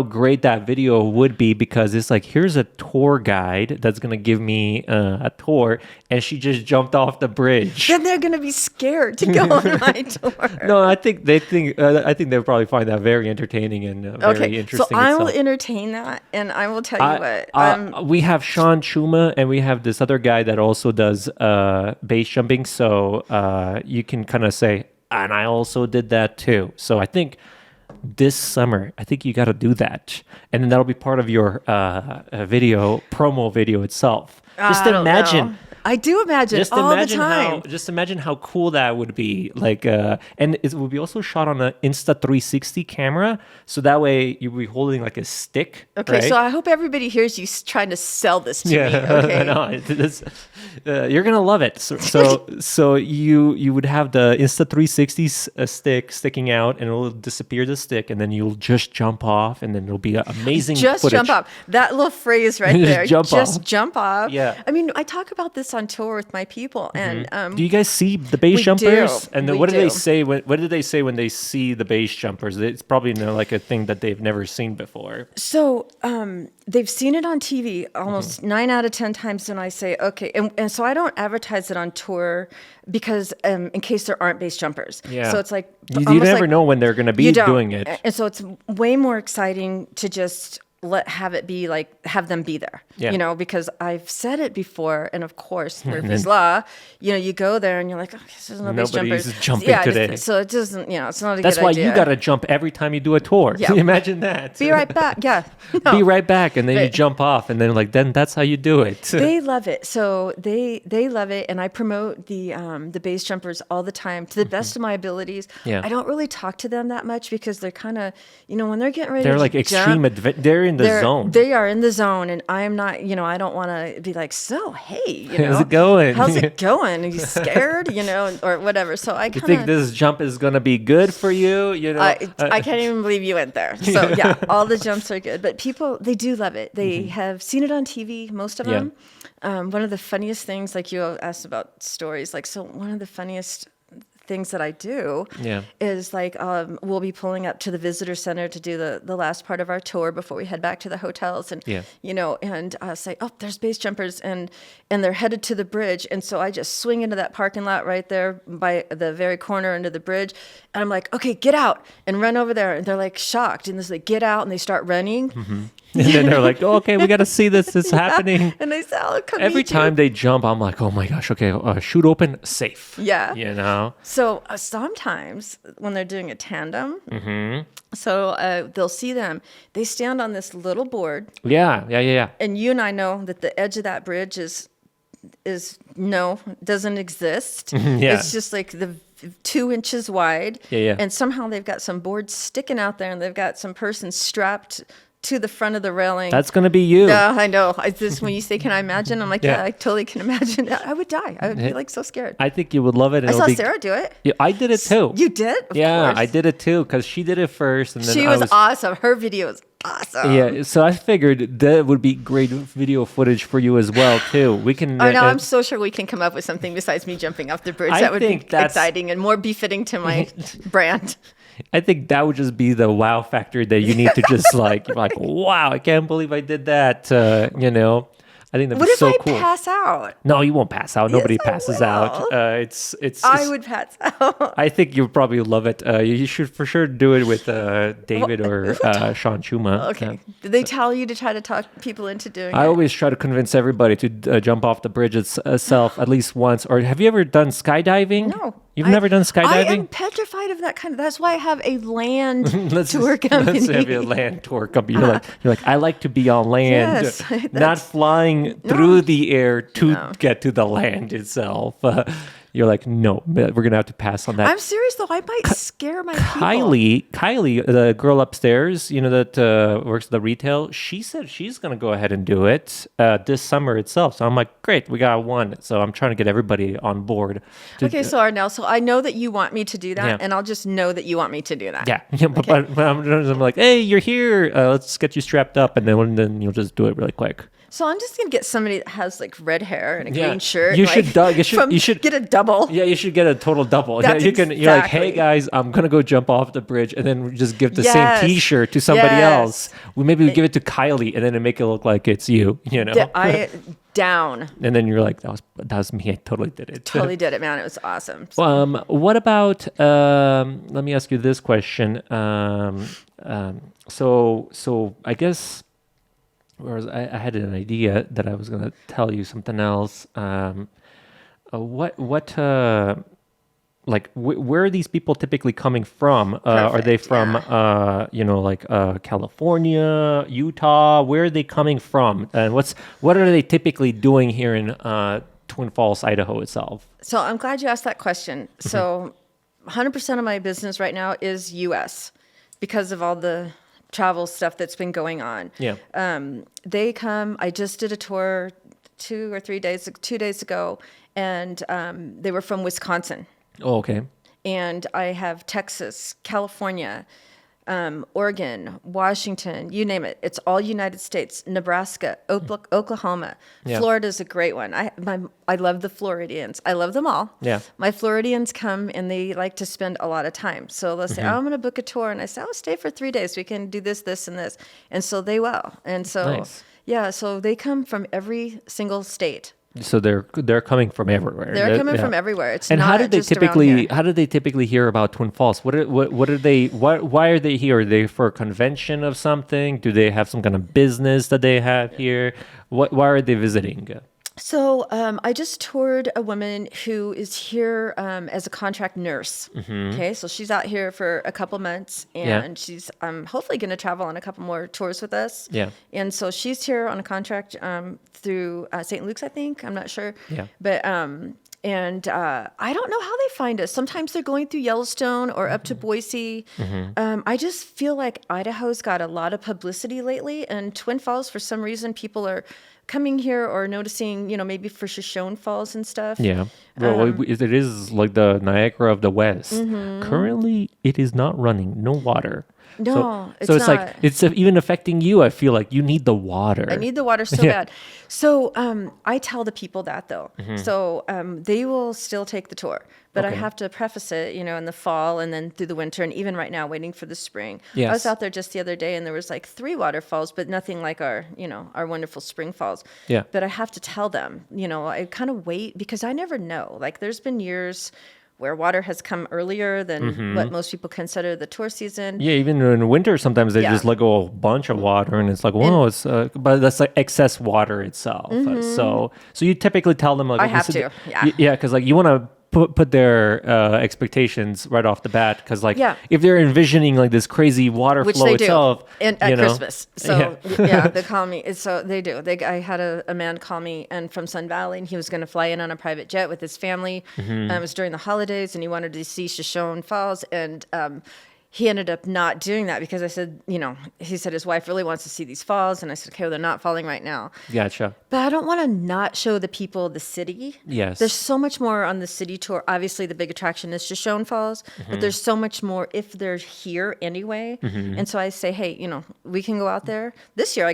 great that video would be, because it's like, here's a tour guide that's gonna give me a tour, and she just jumped off the bridge. Then they're gonna be scared to go on my tour. No, I think they'll probably find that very entertaining and very interesting. So I will entertain that, and I will tell you what. We have Sean Chuma, and we have this other guy that also does base jumping. So you can kind of say, and I also did that too. So I think this summer, I think you got to do that, and then that'll be part of your promo video itself. Just imagine I do imagine all the time. Just imagine how cool that would be. Like, and it would be also shot on an Insta360 camera, so that way you'd be holding like a stick. Okay, right? so I hope everybody hears you trying to sell this to me. Yeah, Okay. I know. You're gonna love it. So you would have the Insta360 stick sticking out, and it'll disappear the stick, and then you'll just jump off, and then it'll be amazing. Just footage. jump off. That little phrase right there. Just jump off. Yeah. I mean, I talk about this on tour with my people, and do you guys see the base we jumpers? do. And then We what do they do. say? What do they say when they see the base jumpers? It's probably like a thing that they've never seen before. So they've seen it on TV almost 9 out of 10 times when I say, okay. And so I don't advertise it on tour because in case there aren't base jumpers. Yeah. So it's like, You almost never like know when they're going to be you don't. doing it. And so it's way more exciting to just have it be like, have them be there, Yeah. you know, because I've said it before. And of course, Murphy's Law, you know, you go there and you're like, okay, there's no base Nobody's jumpers. jumping today. So it doesn't, you know, it's not a That's good why idea. you got to jump every time you do a tour. Yeah. Imagine that. Be right back. Yeah. No. Be right back, and then you Right. jump off, and then that's how you do it. They love it. So they love it, and I promote the base jumpers all the time to the best of my abilities. Yeah. I don't really talk to them that much because they're kind of, you know, when they're getting ready They're to like extreme. jump, They're in the zone. They are in the zone, and I am not. You know, I don't want to be like, so hey, you know, How's it going? How's it going? Are you scared? You know, or whatever. So I You kind think of. this jump is gonna be good for you? You know, I can't even believe you went there. So yeah, all the jumps are good, but people, they do love it. They have seen it on TV, most of Yeah. them. One of the funniest things, like you asked about stories, like so one of the funniest things that I do Yeah. is like we'll be pulling up to the visitor center to do the last part of our tour before we head back to the hotels, and Yeah. you know, and say, oh, there's base jumpers, and they're headed to the bridge, and so I just swing into that parking lot right there by the very corner into the bridge, and I'm like, okay, get out and run over there, and they're like shocked, and they like get out, and they start running. And then they're like, oh, okay, we got to see this. It's happening. And I say, I'll come Every meet you. time they jump, I'm like, oh my gosh, okay, chute open, safe. Yeah. You know? So sometimes when they're doing a tandem, Mm-hmm. so they'll see them. They stand on this little board, Yeah. and you and I know that the edge of that bridge doesn't exist. Yeah. It's just like the 2 inches wide. Yeah. And somehow they've got some boards sticking out there, and they've got some person strapped to the front of the railing. That's going to be you. Yeah, I know. When you say, can I imagine? I'm like, Yeah. yeah, I totally can imagine. I would die. I would be like so scared. I think you would love it. I saw Sarah do it. Yeah, I did it too. You did? Of Yeah, course. I did it too because she did it first, and then She I was awesome. Her video was awesome. Yeah, so I figured that would be great video footage for you as well too. We can. I know. I'm so sure we can come up with something besides me jumping off the bridge. I That would be think that's- exciting and more befitting to my brand. I think that would just be the wow factor that you need to just like, you're like, wow, I can't believe I did that. You know, I think that'd What be if so I cool. pass out? No, you won't pass out. Nobody I passes out. will. It's. I would pass out. I think you'll probably love it. You should for sure do it with David or Sean Chuma. Okay. Yeah. Did they tell you to try to talk people into doing I it? always try to convince everybody to jump off the bridge itself at least once. Or have you ever done skydiving? No. You've never done I am skydiving? petrified of that kind of. That's why I have a land Let's tour company. Let's have a land tour company. You're like, I like to be on land, Yes, not that's- flying through the air to get to the land itself. You're like, no, we're gonna have to pass on that. I'm serious though. I might scare my people. Kylie, the girl upstairs, you know, that works at the retail, she said she's going to go ahead and do it this summer itself. So I'm like, great, we got one. So I'm trying to get everybody on board. Okay, so Arnell, so I know that you want me to do that, Yeah. and I'll just know that you want me to do that. Yeah, but I'm like, hey, you're here. Let's get you strapped up, and then you'll just do it really quick. So I'm just gonna get somebody that has like red hair and a Yeah. green shirt. You like, should, Doug, you should get a double. Yeah, you should get a total double. That's Yeah, you're like, hey exactly. guys, I'm gonna go jump off the bridge, and then we just give the Yes. same T-shirt to somebody Yes. else. Maybe we give it to Kylie, and then make it look like it's you. You know. I down. And then you're like, that was me. I totally did it. Totally did it, man. It was awesome. What about? Let me ask you this question. So I guess, whereas I had an idea that I was going to tell you something else. Where are these people typically coming from? Are they from, California, Utah? Where are they coming from? And what are they typically doing here in Twin Falls, Idaho itself? So I'm glad you asked that question. So 100% of my business right now is U.S. because of all the travel stuff that's been going on. Yeah. They come. I just did a tour 2 days ago, and they were from Wisconsin. Oh, okay. And I have Texas, California, Oregon, Washington, you name it. It's all United States, Nebraska, Oklahoma. Yeah. Florida's a great one. I love the Floridians. I love them all. Yeah. My Floridians come and they like to spend a lot of time. So they'll say, oh, I'm going to book a tour. And I say, oh, stay for 3 days. We can do this, this, and this. And so they will. And so, Nice. yeah, so they come from every single state. So they're coming from everywhere. They're coming from everywhere. It's And not how did they just around typically here. how did they typically hear about Twin Falls? What are they why are they here? Are they for a convention of something? Do they have some kind of business that they have here? Why are they visiting? So I just toured a woman who is here as a contract nurse. Okay, so she's out here for a couple months, and she's hopefully going to travel on a couple more tours with us. Yeah. And so she's here on a contract through St. Luke's, I think. I'm not sure. Yeah. But I don't know how they find us. Sometimes they're going through Yellowstone or up to Boise. I just feel like Idaho's got a lot of publicity lately, and Twin Falls, for some reason, people are coming here or noticing, maybe for Shoshone Falls and stuff. Yeah. Well, it is like the Niagara of the West. Currently, it is not running. No water. No, so it's not. like it's even affecting you. I feel like you need the water. I need the water so bad. So I tell the people that though. So they will still take the tour, but I have to preface it, in the fall and then through the winter, and even right now waiting for the spring. Yes. I was out there just the other day and there was like 3 waterfalls, but nothing like our wonderful spring falls. Yeah. But I have to tell them, I kind of wait because I never know. Like there's been years where water has come earlier than what most people consider the tour season. Yeah, even in winter, sometimes they just let go a bunch of water, and it's like, whoa, but that's like excess water itself. So you typically tell them like, I have to, yeah, because like you want to put their expectations right off the bat, because like if they're envisioning like this crazy water Which flow they itself, do at Christmas. So they call me. So they do. I had a man call me and from Sun Valley, and he was going to fly in on a private jet with his family. It was during the holidays, and he wanted to see Shoshone Falls, and he ended up not doing that because I said, he said his wife really wants to see these falls. And I said, okay, well, they're not falling right now. Gotcha. But I don't want to not show the people the city. Yes. There's so much more on the city tour. Obviously, the big attraction is Shoshone Falls, but there's so much more if they're here anyway. And so I say, hey, we can go out there. This year I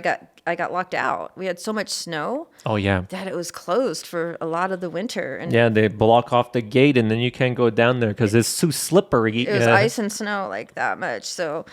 got locked out. We had so much snow. Oh, yeah. That it was closed for a lot of the winter. And yeah, they block off the gate, and then you can't go down there because it's too slippery. It was ice and snow like that much. So,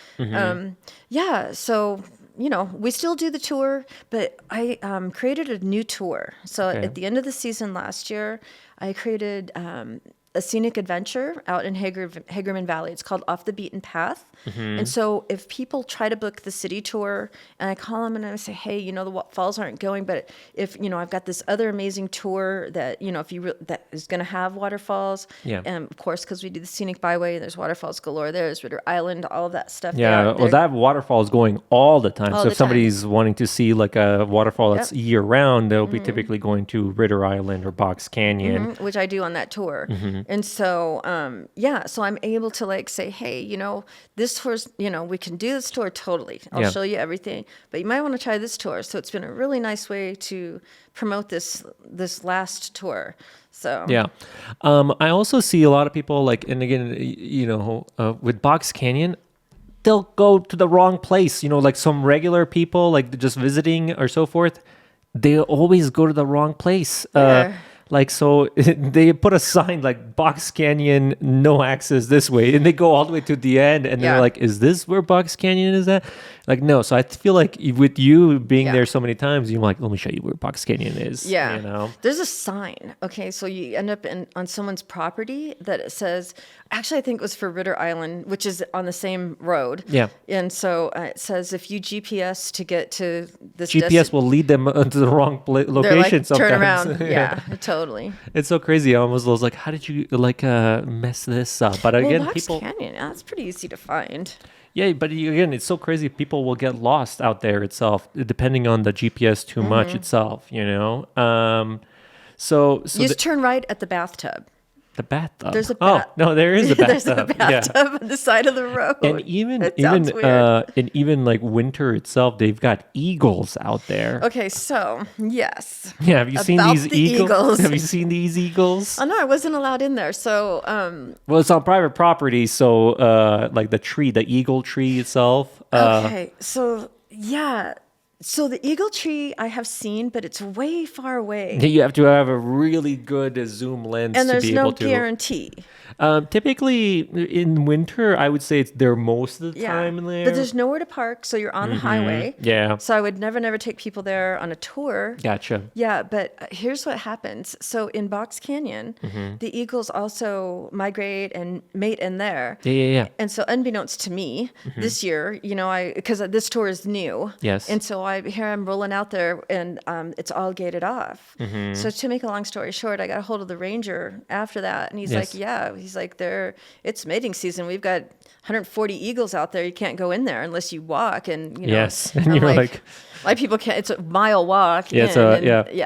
so, we still do the tour, but I created a new tour. So at the end of the season last year, I created a scenic adventure out in Hagerman Valley. It's called Off the Beaten Path. And so if people try to book the city tour and I call them and I say, hey, the falls aren't going, but if, I've got this other amazing tour that, that is going to have waterfalls. Yeah. And of course, because we do the scenic byway, there's waterfalls galore. There's Ritter Island, all of that stuff. Yeah. Well, that waterfall is going all the time. All so the if somebody's wanting to see like a waterfall that's year round, they'll be typically going to Ritter Island or Box Canyon. Which I do on that tour. And so, so I'm able to like say, hey, this tour's, we can do this tour totally. I'll show you everything, but you might want to try this tour. So it's been a really nice way to promote this last tour. So yeah, I also see a lot of people like, and again, with Box Canyon, they'll go to the wrong place. Like some regular people, like just visiting or so forth, they always go to the wrong place. Like, so they put a sign like Box Canyon, no access this way. And they go all the way to the end. And they're like, is this where Box Canyon is at? Like, no. So I feel like with you being there so many times, you're like, let me show you where Box Canyon is. Yeah. There's a sign. Okay. So you end up on someone's property that it says, actually, I think it was for Ritter Island, which is on the same road. Yeah. And so it says, if you GPS to get to this GPS will lead them to the wrong location sometimes. Turn around. Yeah, totally. It's so crazy. I almost was like, how did you mess this up? But again, Box Canyon, that's pretty easy to find. Yeah, but again, it's so crazy. People will get lost out there itself, depending on the GPS too much itself, So You just turn right at the bathtub. the bathtub. There's a oh no, there is a bathtub. There's a bathtub on the side of the road. And even like winter itself, they've got eagles out there. Okay, so yes. Yeah, have you seen About these the eagles? Have you seen these eagles? Oh no, I wasn't allowed in there. So Well, it's on private property, so like the eagle tree itself. okay, so yeah. So the eagle tree I have seen, but it's way far away. You have to have a really good zoom lens And to there's be no able to. guarantee. Typically in winter, I would say it's there most of the Yeah. time in there. But there's nowhere to park, so you're on the highway. Yeah. So I would never take people there on a tour. Gotcha. Yeah, but here's what happens. So in Box Canyon, the eagles also migrate and mate in there. Yeah. And so unbeknownst to me, this year, because this tour is new. Yes. And so I'm rolling out there and it's all gated off. So to make a long story short, I got a hold of the ranger after that. And he's Yes. like, yeah, he's like, it's mating season. We've got 140 eagles out there. You can't go in there unless you walk. And, Yes. And I'm you're like, a lot of people can't, it's a mile walk. yeah,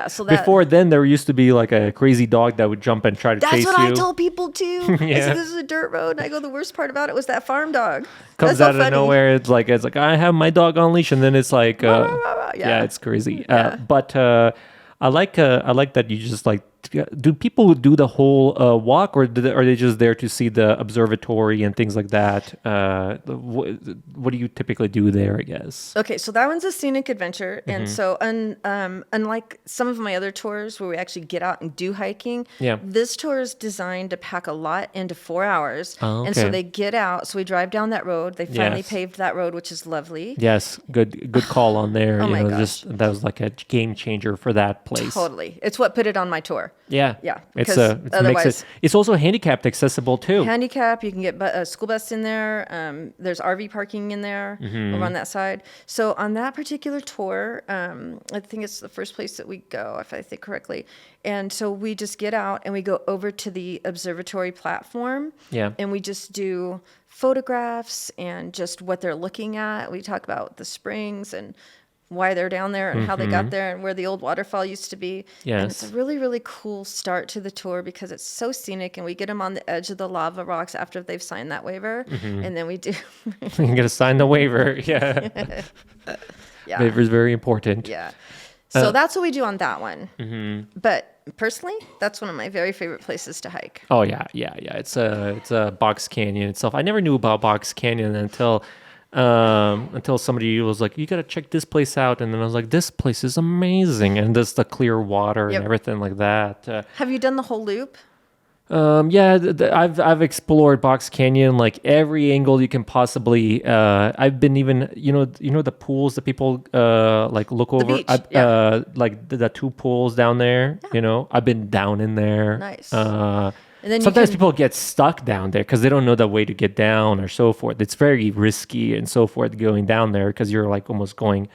So that. Before then, there used to be like a crazy dog that would jump and try to That's chase what you. I told people too. I Yeah. said, this is a dirt road. And I go, the worst part about it was that farm dog. Comes That's so out of funny. nowhere. It's like I have my dog on leash, and then it's like, Yeah. it's crazy. Yeah. But I like that you just like. Do people do the whole walk, or are they just there to see the observatory and things like that? What do you typically do there, I guess? Okay, so that one's a scenic adventure, and so unlike some of my other tours where we actually get out and do hiking, Yeah. this tour is designed to pack a lot into 4 hours, Oh, and so okay. they get out. So we drive down that road. They finally Yes. paved that road, which is lovely. Yes, good call on there. Oh my gosh. Just that was like a game changer for that place. Totally, it's what put it on my tour. Yeah, Yeah, It's because it makes otherwise- it. It's also handicapped accessible too. Handicap, you can get a school bus in there. There's RV parking in there over on that side. So on that particular tour, I think it's the first place that we go, if I think correctly. And so we just get out and we go over to the observatory platform. Yeah. And we just do photographs and just what they're looking at. We talk about the springs and why they're down there and how they got there and where the old waterfall used to be. And it's Yes. a really, really cool start to the tour because it's so scenic, and we get them on the edge of the lava rocks after they've signed that waiver. And then we do, You gotta sign the waiver. Yeah, yeah, waiver is very important. yeah. So that's what we do on that one. But personally, that's one of my very favorite places to hike. Oh yeah. It's a Box Canyon itself. I never knew about Box Canyon until somebody was like, you gotta check this place out, and then I was like, this place is amazing, and there's the clear water Yep. and everything like that. Have you done the whole loop? I've explored Box Canyon like every angle you can possibly. I've been even the pools that people like look over. beach, yeah. Like the two pools down there. I've been down in there. Nice. And then you sometimes can- people get stuck down there because they don't know the way to get down or so forth. It's very risky and so forth going down there because you're like almost going,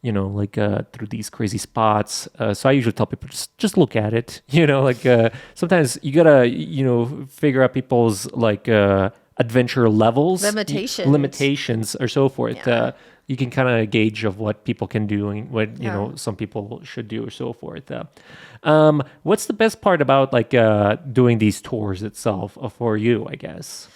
through these crazy spots. So I usually tell people just look at it. Sometimes you gotta figure out people's like adventure levels, limitations or so forth. Yeah. You can kind of gauge of what people can do and what some people should do or so forth. What's the best part about like doing these tours itself for you, I guess?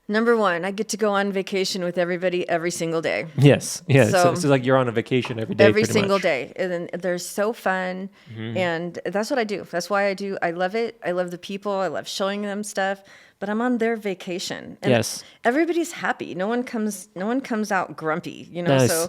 Number one, I get to go on vacation with everybody every single day. Yes. Yeah. So So- it's like you're on a vacation every day. Every pretty single much. day. And then they're so fun. And that's what I do. That's why I do. I love it. I love the people. I love showing them stuff. But I'm on their vacation. And Yes. everybody's happy. No one comes out grumpy, Nice. So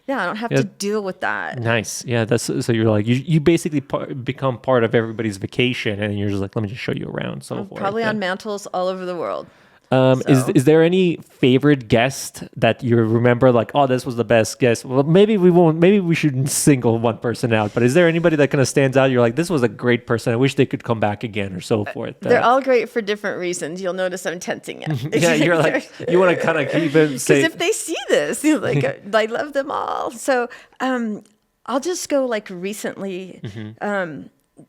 yeah, I don't have to deal with that. Nice. Yeah. So you're like, you basically become part of everybody's vacation, and you're just like, let me just show you around. So forth. Probably on mantles all over the world. Is there any favorite guest that you remember? Like, oh, this was the best guest. Well, maybe we won't. Maybe we shouldn't single one person out. But is there anybody that kind of stands out? You're like, this was a great person. I wish they could come back again, or so forth. They're all great for different reasons. You'll notice I'm tensing it. yeah, you're like, you want to kind of keep it Because safe. if they see this, like I love them all. So I'll just go like recently.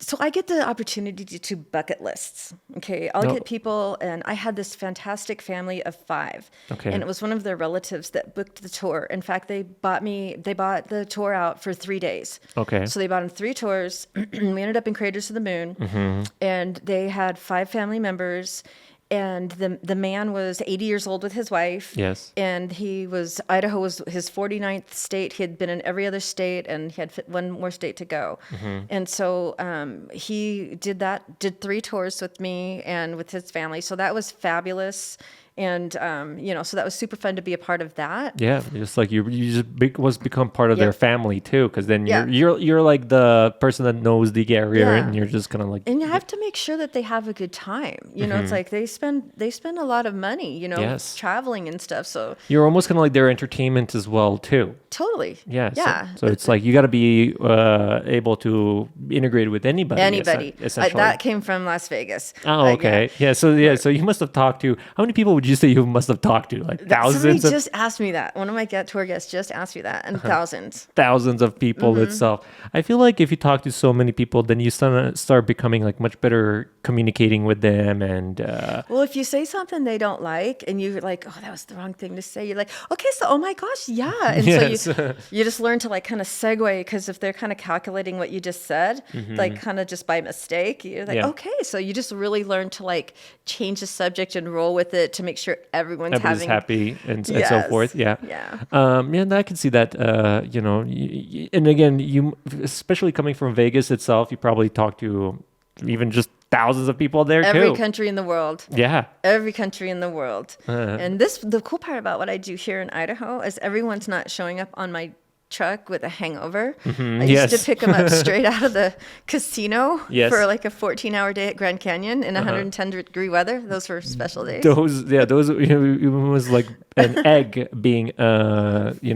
so I get the opportunity to bucket lists. Okay. I'll No. get people, and I had this fantastic family of 5. Okay. And it was one of their relatives that booked the tour. In fact, they bought the tour out for 3 days. Okay. So they bought them 3 tours. We ended up in Craters of the Moon, Mm-hmm. and they had 5 family members. And the man was 80 years old with his wife. Yes. And Idaho was his 49th state. He had been in every other state, and he had one more state to go. Mm-hmm. And so he did 3 tours with me and with his family. So that was fabulous. And, so that was super fun to be a part of that. Yeah, just like you just become part of their Yep. family too, because then Yeah. you're like the person that knows the area, Yeah. and you're just kind of like. And you have to make sure that they have a good time. It's like they spend a lot of money, Yes. traveling and stuff. So You're almost kind of like their entertainment as well too. totally. Yeah. Yeah. So it's like you got to be able to integrate with anybody. Anybody. Essentially. That came from Las Vegas. Oh, okay. Yeah. So you must have talked to, how many people would you say you must have talked to? Like thousands Somebody of just asked me that. One of my tour guests just asked me that, and thousands. thousands of people Mm-hmm. itself. I feel like if you talk to so many people, then you start becoming like much better communicating with them. And Well, if you say something they don't like, and you're like, "Oh, that was the wrong thing to say," you're like, "Okay, so oh my gosh, yeah," and Yes. so you just learn to like kind of segue, because if they're kind of calculating what you just said, like kind of just by mistake, you're like, Yeah. "Okay," so you just really learn to like change the subject and roll with it to make sure everyone's everybody's having happy and so Yes. forth. Yeah. Yeah. Yeah, I can see that. And again, you, especially coming from Vegas itself, you probably talk to even just thousands of people there Every too. country in the world. Yeah. Every country in the world. Uh-huh. And the cool part about what I do here in Idaho is everyone's not showing up on my truck with a hangover. I used Mm-hmm. Yes. to pick them up straight out of the casino Yes. for like a 14-hour day at Grand Canyon in 110-degree weather. Those were special days. Those it was like an egg being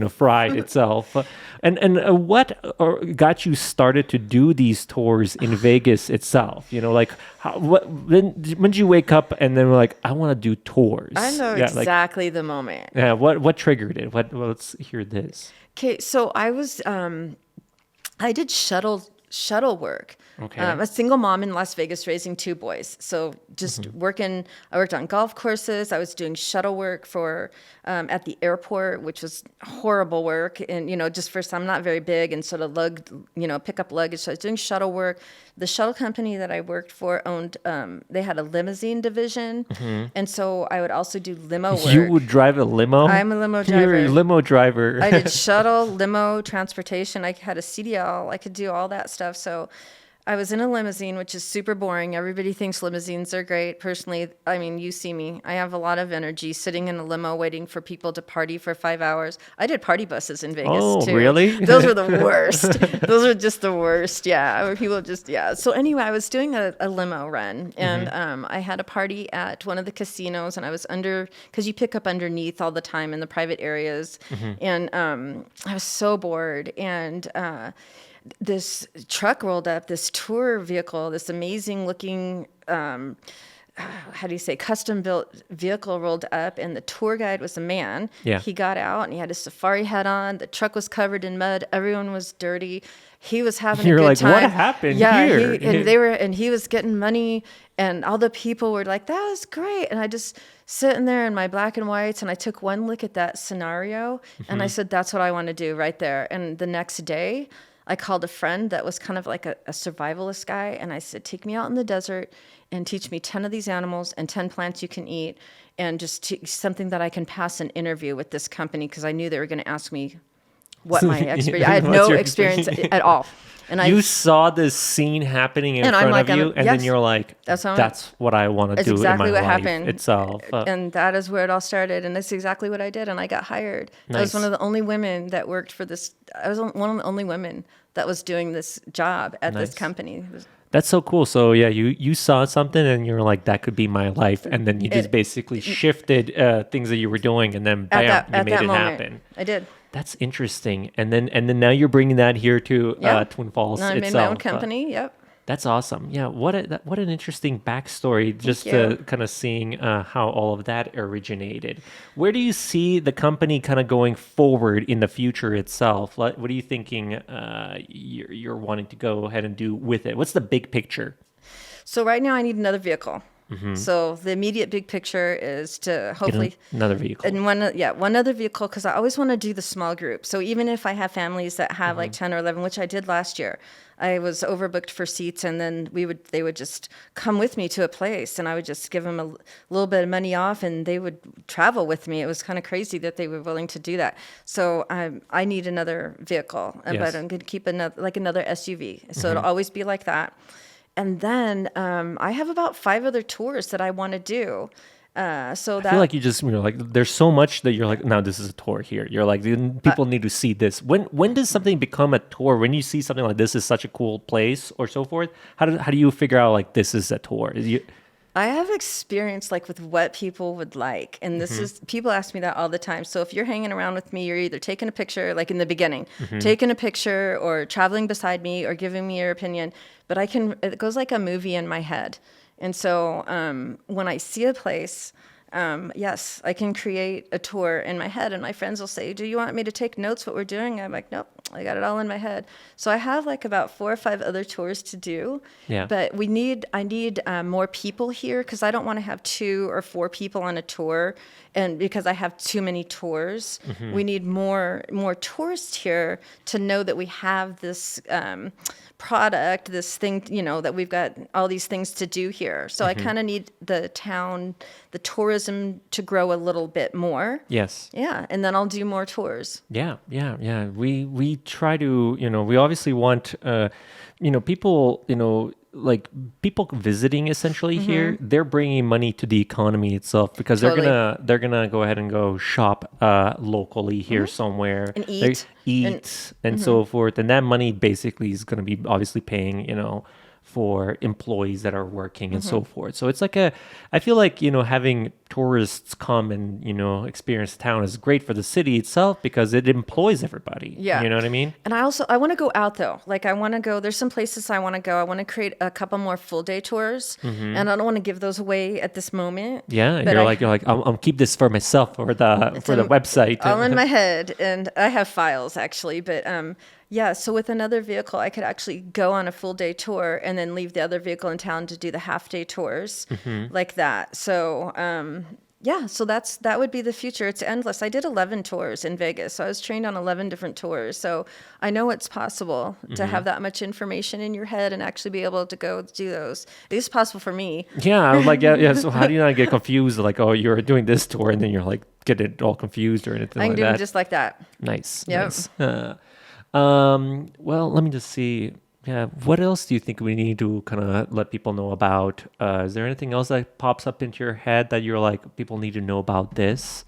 fried itself. And what got you started to do these tours in Vegas itself? When did you wake up and then we're like, I want to do tours? I know exactly the moment. Yeah, what triggered it? Let's hear this. Okay, so I did shuttle work. Okay. A single mom in Las Vegas raising 2 boys. So just Mm-hmm. I worked on golf courses. I was doing shuttle work for at the airport, which was horrible work. And, just first, I'm not very big, and sort of pick up luggage. So I was doing shuttle work. The shuttle company that I worked for owned, they had a limousine division. And so I would also do limo work. You would drive a limo? I'm a limo You're driver. a limo driver. I did shuttle, limo, transportation. I had a CDL. I could do all that stuff. So I was in a limousine, which is super boring. Everybody thinks limousines are great. Personally, I mean, you see me. I have a lot of energy sitting in a limo waiting for people to party for 5 hours. I did party buses in Vegas, Oh, too. really? Those were the worst. Those were just the worst, yeah. Where people just, yeah. So anyway, I was doing a limo run, and I had a party at one of the casinos, and I was because you pick up underneath all the time in the private areas. And I was so bored, and this truck rolled up, this tour vehicle, this amazing looking, custom built vehicle rolled up, and the tour guide was a man. Yeah. He got out and he had his safari hat on. The truck was covered in mud. Everyone was dirty. He was having You're a good like, time. what happened here? And he was getting money, and all the people were like, that was great. And I just sitting there in my black and whites, and I took one look at that scenario, and I said, that's what I want to do right there. And the next day, I called a friend that was kind of like a survivalist guy, and I said, take me out in the desert and teach me 10 of these animals and 10 plants you can eat, and just something that I can pass an interview with this company, because I knew they were going to ask me what my experience. I had What's no your experience at all. And you saw this scene happening in And front I'm like, of you, and then yes, you're like, that's what I want to That's do exactly in my what life happened. itself. And that is where it all started, and that's exactly what I did, and I got hired. I was Nice. one of the only women that worked for this. I was one of the only women that was doing this job at this Nice. company. It was- That's so cool. So yeah, you saw something and you're like, that could be my life, and then you just basically shifted things that you were doing, and then bam, at you made that it moment, happen. I did. That's interesting. And then now you're bringing that here to Yeah. Twin Falls And I itself. made my own company. Yep. That's awesome. Yeah, what an interesting backstory. Just you. kind of seeing how all of that originated. Where do you see the company kind of going forward in the future itself? What are you thinking? You're wanting to go ahead and do with it. What's the big picture? So right now I need another vehicle. So the immediate big picture is to hopefully Another vehicle. and one other vehicle, because I always want to do the small group. So even if I have families that have like 10 or 11, which I did last year, I was overbooked for seats, and then they would just come with me to a place, and I would just give them a little bit of money off, and they would travel with me. It was kind of crazy that they were willing to do that. So I need another vehicle, Yes. but I'm going to keep another SUV. So it'll always be like that. And then I have about 5 other tours that I want to do. I feel like you just, like there's so much that you're like, now this is a tour here. You're like, people need to see this. When does something become a tour? When you see something like this is such a cool place or so forth, how do you figure out like this is a tour? I have experience like with what people would like. And this is, people ask me that all the time. So if you're hanging around with me, you're either taking a picture, like in the beginning, taking a picture or traveling beside me or giving me your opinion. But it goes like a movie in my head. And so when I see a place, yes, I can create a tour in my head, and my friends will say, do you want me to take notes what we're doing? I'm like, nope, I got it all in my head. So I have like about 4 or 5 other tours to do. Yeah. But I need more people here, because I don't want to have 2 or 4 people on a tour, and because I have too many tours. We need more tourists here to know that we have this product, this thing, that we've got all these things to do here. So I kind of need the tourism to grow a little bit more. Yes. Yeah, and then I'll do more tours. Yeah. We try to, we obviously want, people, like people visiting essentially here, they're bringing money to the economy itself, because Totally. they're gonna go ahead and go shop locally here somewhere And They eat. and so forth, and that money basically is going to be obviously paying for employees that are working and so forth. So it's like I feel like having tourists come and experience town is great for the city itself, because it employs everybody. Yeah. You know what I mean? And I want to go out though. Like I want to go, there's some places I want to go. I want to create a couple more full day tours, and I don't want to give those away at this moment. Yeah, and But you're like, I'll keep this for myself for the website. all in my head, and I have files actually, but yeah, so with another vehicle I could actually go on a full day tour and then leave the other vehicle in town to do the half day tours like that. So yeah, so that would be the future. It's endless. I did 11 tours in Vegas, so I was trained on 11 different tours. So I know it's possible to have that much information in your head and actually be able to go do those. It is possible for me. Yeah, I'm like, yeah. So how do you not get confused? Like, oh, you're doing this tour, and then you're like, get it all confused or anything I can like do that. it just like that. Nice. Yep. Nice. Well, let me just see. Yeah, what else do you think we need to kind of let people know about? Is there anything else that pops up into your head that you're like, people need to know about this?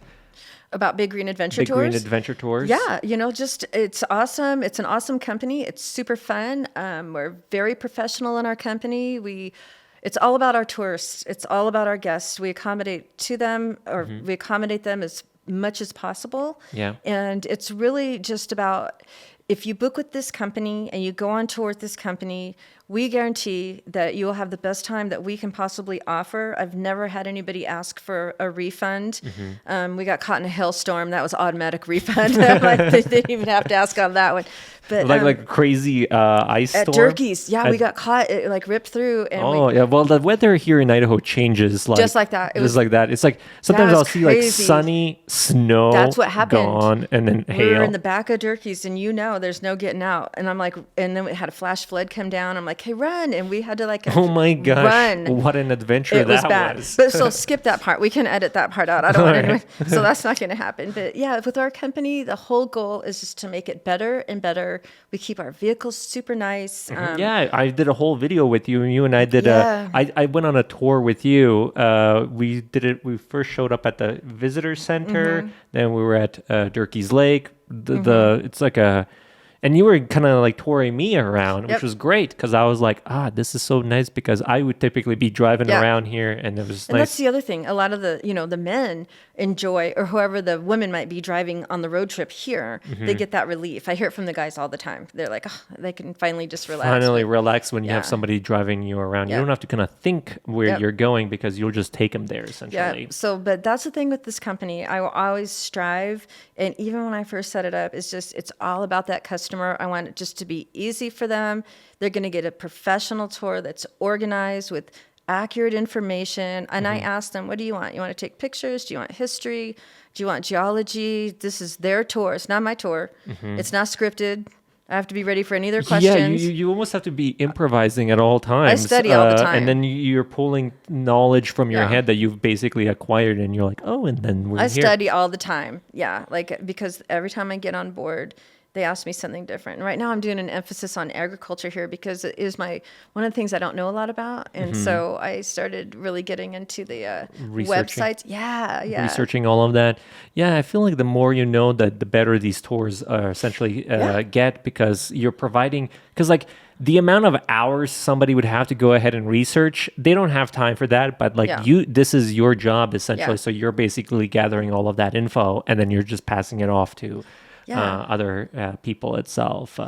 About Big Green Adventure Big Tours? Green Adventure Tours? Yeah, it's awesome. It's an awesome company. It's super fun. We're very professional in our company. It's all about our tourists. It's all about our guests. We accommodate to them, or we accommodate them as much as possible. Yeah. And it's really just about, if you book with this company and you go on tour with this company, we guarantee that you will have the best time that we can possibly offer. I've never had anybody ask for a refund. We got caught in a hailstorm. That was automatic refund. Like, they didn't even have to ask on that one. But like crazy ice at storm? Durkee's, yeah, we got caught. It like ripped through. And Yeah. Well, the weather here in Idaho changes Just like that. Just like that. It's like sometimes was I'll see like crazy. sunny, snow, That's what happened. gone, and then we hail. were in the back of Durkee's, and there's no getting out. And I'm like, and then we had a flash flood come down. I'm like, hey, run. And we had to like, Oh my gosh! run. What an adventure It was that bad. was. But so skip that part. We can edit that part out. I don't want All anyone. right. So that's not going to happen. But yeah, with our company, the whole goal is just to make it better and better. We keep our vehicles super nice. Yeah, I did a whole video with you, and you and I did Yeah. I went on a tour with you. We did it. We first showed up at the visitor center. Then we were at Durkee's Lake. It's like And you were kind of like touring me around, which Yep. was great because I was like, this is so nice because I would typically be driving Yeah. around here, and it was And that's nice. the other thing. A lot of the, the men enjoy, or whoever the women might be driving on the road trip here, they get that relief. I hear it from the guys all the time. They're like, oh, they can finally just relax. Finally But- relax when you have Yeah. somebody driving you around. You Yep. don't have to kind of think where Yep. you're going because you'll just take them there essentially. Yeah. So, but that's the thing with this company. I will always strive, and even when I first set it up, it's all about that customer. I want it just to be easy for them. They're going to get a professional tour that's organized with accurate information. And I ask them, what do you want? You want to take pictures? Do you want history? Do you want geology? This is their tour. It's not my tour. It's not scripted. I have to be ready for any of their questions. Yeah, you almost have to be improvising at all times. study all the time. And then you're pulling knowledge from your Yeah. head that you've basically acquired, and you're like, oh, and then we're I here. study all the time. Yeah, like because every time I get on board, they ask me something different. And right now I'm doing an emphasis on agriculture here because it is one of the things I don't know a lot about. And so I started really getting into the Researching. websites. Yeah. Researching all of that. Yeah, I feel like the more you know, that the better these tours essentially get, because you're providing, because like the amount of hours somebody would have to go ahead and research, they don't have time for that. But like Yeah. this is your job essentially. Yeah. So you're basically gathering all of that info, and then you're just passing it off to other people itself.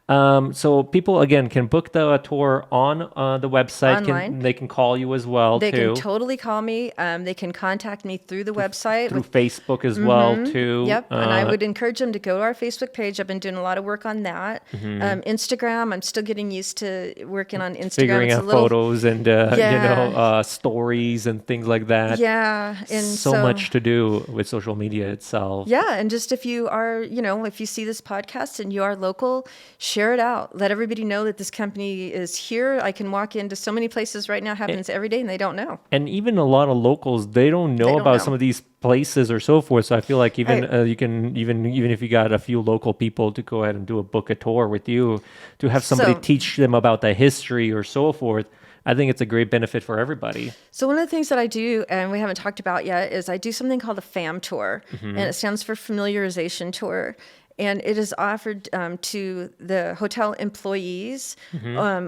So people, again, can book the tour on the website. Online. They can call you as well, They too. can totally call me. They can contact me through the website. Through Facebook as well, too. Yep, and I would encourage them to go to our Facebook page. I've been doing a lot of work on that. Instagram, I'm still getting used to working on Instagram. Figuring It's out a little, photos and, stories and things like that. Yeah, and so much to do with social media itself. Yeah, and just if you are, if you see this podcast and you are local, share it out. Let everybody know that this company is here. I can walk into so many places right now, happens every day, and they don't know. And even a lot of locals, they don't know about some of these places or so forth. So I feel like even you can even if you got a few local people to go ahead and do a book a tour with you, to have somebody teach them about the history or so forth, I think it's a great benefit for everybody. So one of the things that I do, and we haven't talked about yet, is I do something called a FAM tour, and it stands for Familiarization Tour. And it is offered to the hotel employees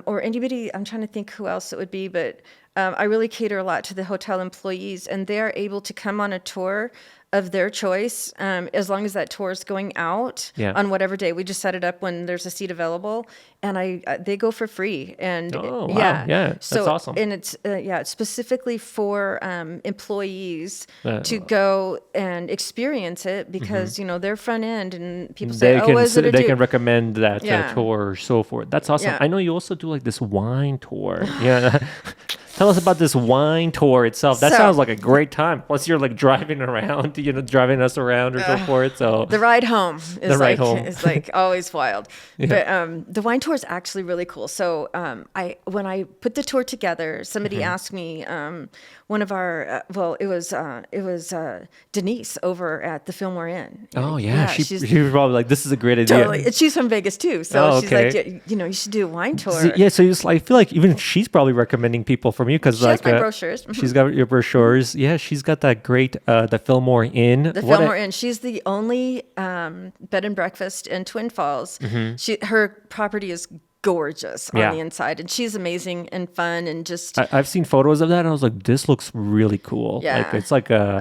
or anybody. I'm trying to think who else it would be, but I really cater a lot to the hotel employees, and they're able to come on a tour of their choice as long as that tour is going out on whatever day. We just set it up when there's a seat available, and they go for free. And wow. Yeah, that's awesome. And it's it's specifically for employees to go and experience it because they're front end, and people say, they can recommend that tour or so forth. That's awesome. Yeah. I know you also do like this wine tour. Yeah. Tell us about this wine tour itself. That sounds like a great time. Plus, you're like driving around, driving us around or so forth. So the ride home is is like always wild. Yeah. But the wine tour is actually really cool. So when I put the tour together, somebody asked me, one of our it was Denise over at the Fillmore Inn. Oh yeah, she was probably like, this is a great idea. Totally. And she's from Vegas too, so she's like, you should do a wine tour. Yeah, so I feel like even she's probably recommending people from you because she has my brochures. She's got your brochures. Yeah, she's got that great the Fillmore Inn. The Fillmore Inn. She's the only bed and breakfast in Twin Falls. Her property is gorgeous on the inside, and she's amazing and fun and just. I've seen photos of that, and I was like, this looks really cool. Yeah, it's like how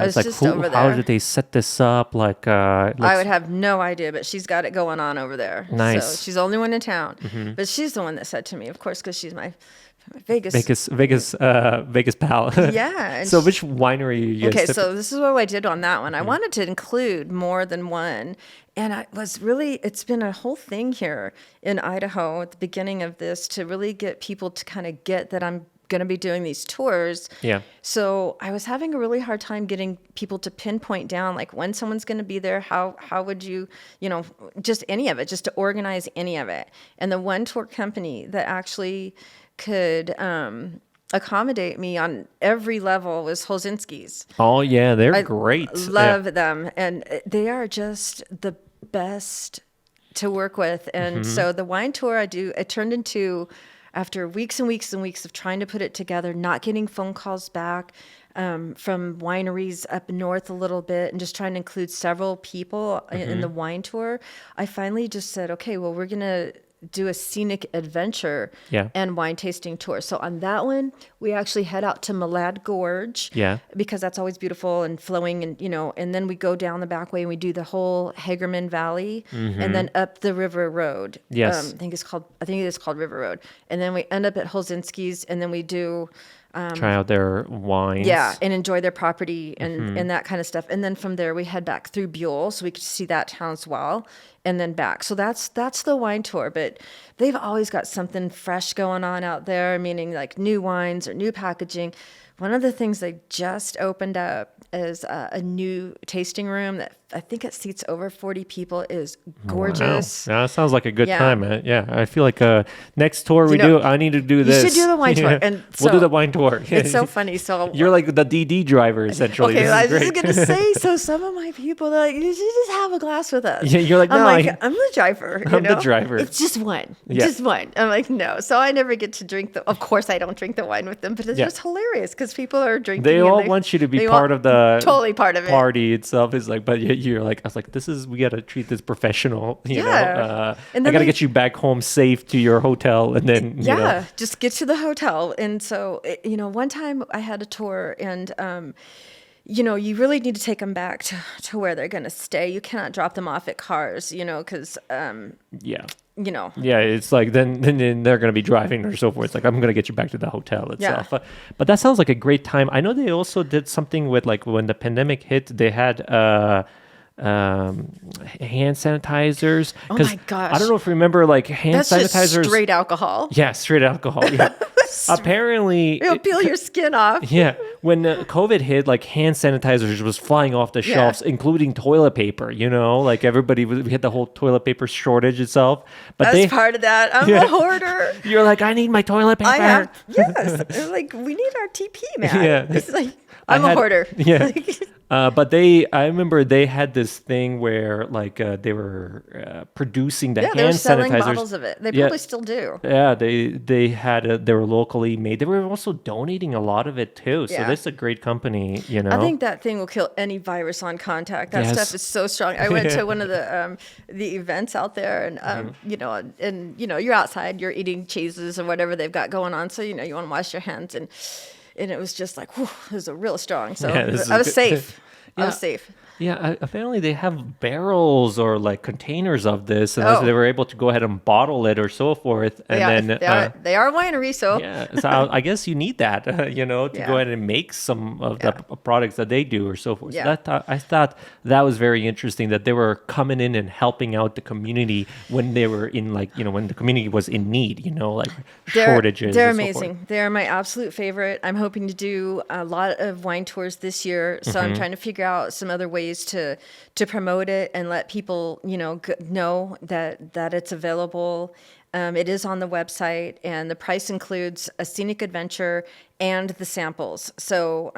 did they set this up? Like, I would have no idea, but she's got it going on over there. Nice. So she's the only one in town, but she's the one that said to me, of course, because she's my Vegas pal. Yeah. So which winery you guys? Okay, so this is what I did on that one. I wanted to include more than one. And it's been a whole thing here in Idaho at the beginning of this to really get people to kind of get that I'm going to be doing these tours. Yeah. So I was having a really hard time getting people to pinpoint down like when someone's going to be there, how would you, just any of it, just to organize any of it. And the one tour company that actually could accommodate me on every level was Holzinski's. Oh yeah, they're great. Love them, and they are just the best to work with. And so the wine tour it turned into after weeks and weeks and weeks of trying to put it together, not getting phone calls back from wineries up north a little bit, and just trying to include several people in the wine tour, I finally just said, okay, well, we're going to do a scenic adventure and wine tasting tour. So on that one, we actually head out to Malad Gorge because that's always beautiful and flowing, and and then we go down the back way and we do the whole Hagerman Valley and then up the River Road. Yes. I think it is called River Road. And then we end up at Holzinski's, and then we do try out their wines. Yeah, and enjoy their property and that kind of stuff. And then from there, we head back through Buell, so we could see that town as well, and then back. So that's the wine tour. But they've always got something fresh going on out there, meaning like new wines or new packaging. One of the things they just opened up is a new tasting room that I think it seats over 40 people. Is gorgeous. Wow. Yeah, that sounds like a good time, man. Yeah, I feel like next tour we do, I need to do this. You should do the wine tour. And so, we'll do the wine tour. It's so funny. So you're like the DD driver, essentially. Okay, I was just going to say, so some of my people, they're like, you should just have a glass with us. Yeah, you're like, no, I'm the driver. I'm the driver. It's just one. Just one. I'm like, no. So I never get to drink of course, I don't drink the wine with them, but it's just hilarious because people are drinking. They all want you to be part of the totally part of it. Party itself. Is like, but you're like, I was like, we got to treat this professional. You know, and I got to get you back home safe to your hotel, and then just get to the hotel. And so one time I had a tour, and you really need to take them back to where they're going to stay. You cannot drop them off at cars, because it's like then they're going to be driving or so forth. It's like, I'm going to get you back to the hotel itself. But that sounds like a great time. I know they also did something with, like, when the pandemic hit, they had hand sanitizers. Oh my gosh. I don't know if you remember, like, hand sanitizers. Just straight alcohol. Yeah, straight alcohol. Yeah. Apparently it'll peel your skin off. Yeah. When COVID hit, like, hand sanitizers was flying off the shelves, including toilet paper, like everybody, we had the whole toilet paper shortage itself. But that's part of that. I'm a hoarder. You're like, I need my toilet paper. Yes. Like, we need our TP, man. Yeah. It's like, I'm a hoarder. Yeah. But I remember they had this thing where, like, they were producing the hand sanitizers. They were selling bottles of it. They probably still do. Yeah, they were locally made. They were also donating a lot of it too. So this is a great company, I think that thing will kill any virus on contact. That stuff is so strong. I went to one of the events out there, and you're outside, you're eating cheeses or whatever they've got going on. So you want to wash your hands, and it was just like, whew, it was a real strong. So I was safe. I was safe. Yeah, apparently they have barrels or, like, containers of this, and so they were able to go ahead and bottle it or so forth. And then they are a winery, so so I guess you need that, to go ahead and make some of the products that they do or so forth. So I thought that was very interesting that they were coming in and helping out the community when they were in, like, when the community was in need, like shortages. They're amazing. They're my absolute favorite. I'm hoping to do a lot of wine tours this year, so I'm trying to figure out some other ways to promote it and let people know that it's available. It is on the website, and the price includes a scenic adventure and the samples. So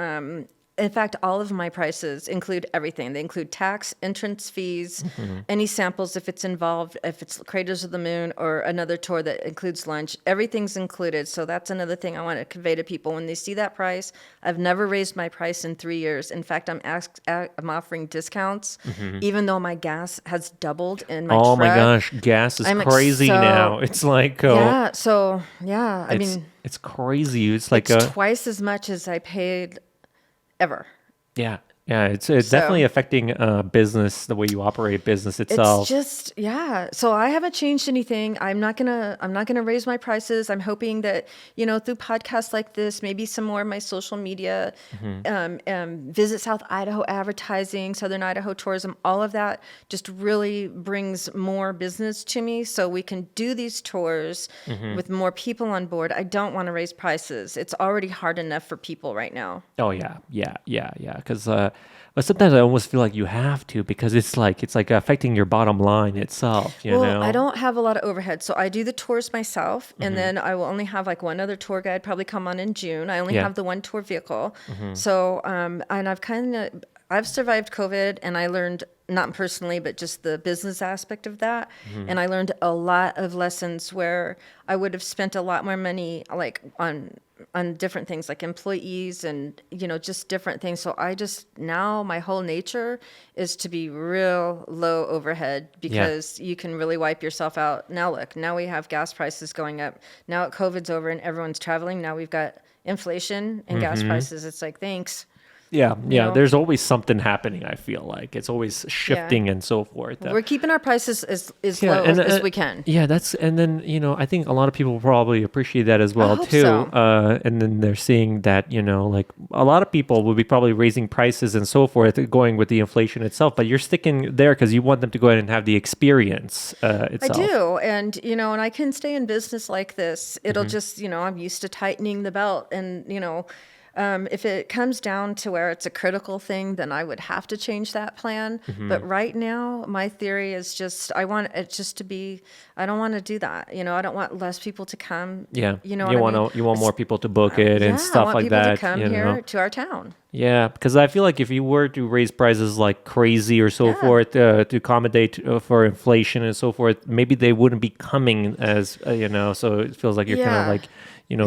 in fact, all of my prices include everything. They include tax, entrance fees, any samples if it's involved, if it's Craters of the Moon or another tour that includes lunch. Everything's included. So that's another thing I want to convey to people. When they see that price, I've never raised my price in 3 years. In fact, I'm offering discounts, even though my gas has doubled in my truck. Oh my gosh, gas is crazy now. It's like... I mean... It's crazy. It's like... It's twice as much as I paid... ever. Yeah. It's definitely affecting business, the way you operate business itself. It's just So I haven't changed anything. I'm not gonna raise my prices. I'm hoping that through podcasts like this, maybe some more of my social media, Visit South Idaho advertising, Southern Idaho tourism, all of that just really brings more business to me. So we can do these tours with more people on board. I don't want to raise prices. It's already hard enough for people right now. Oh yeah. Because but sometimes I almost feel like you have to, because it's like affecting your bottom line itself. You know, I don't have a lot of overhead, so I do the tours myself, and then I will only have like one other tour guide probably come on in June. I only have the one tour vehicle, so and I've survived COVID, and I learned not personally, but just the business aspect of that. And I learned a lot of lessons where I would have spent a lot more money like on different things like employees and, just different things. So now my whole nature is to be real low overhead because you can really wipe yourself out. Now look, now we have gas prices going up. Now COVID's over and everyone's traveling. Now we've got inflation and gas prices. It's like, thanks. Yeah. There's always something happening. I feel like it's always shifting and so forth. We're keeping our prices as low as we can. Yeah, and then I think a lot of people probably appreciate that as well too. So. And then they're seeing that like a lot of people will be probably raising prices and so forth, going with the inflation itself. But you're sticking there because you want them to go ahead and have the experience itself. I do, and and I can stay in business like this. It'll just I'm used to tightening the belt, and if it comes down to where it's a critical thing, then I would have to change that plan. But right now, my theory is just, I want it just to be, I don't want to do that. I don't want less people to come. Yeah. You want more people to book it and stuff like that. I want people to come here to our town. Yeah, because I feel like if you were to raise prices like crazy or so forth to accommodate for inflation and so forth, maybe they wouldn't be coming as, so it feels like you're kind of like,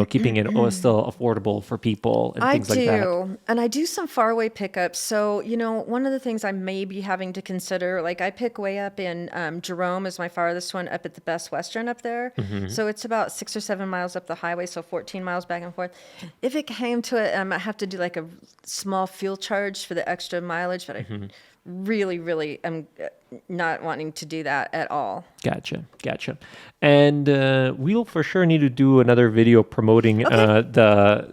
keeping it still affordable for people and things like that. I do. And I do some faraway pickups. So, one of the things I may be having to consider, like I pick way up in Jerome is my farthest one up at the Best Western up there. So it's about 6 or 7 miles up the highway. So 14 miles back and forth. If it came to it, I have to do like a small fuel charge for the extra mileage, but I really, really am not wanting to do that at all. Gotcha. And we'll for sure need to do another video promoting the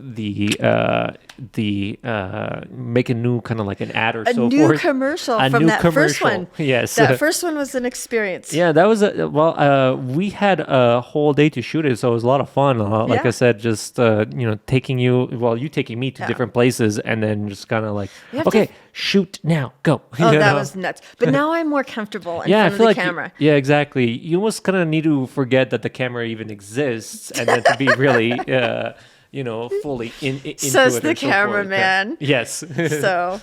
make a new kind of like an ad or so forth. A new commercial from that first one. Yes. That first one was an experience. Yeah, that was we had a whole day to shoot it, so it was a lot of fun. Like I said, just taking you taking me to different places and then just kind of like, okay, shoot now, go. That was nuts. But now I'm more comfortable in front of the camera. Yeah, exactly. You almost kind of need to forget that the camera even exists and then to be really fully into says it. The cameraman. Yes. So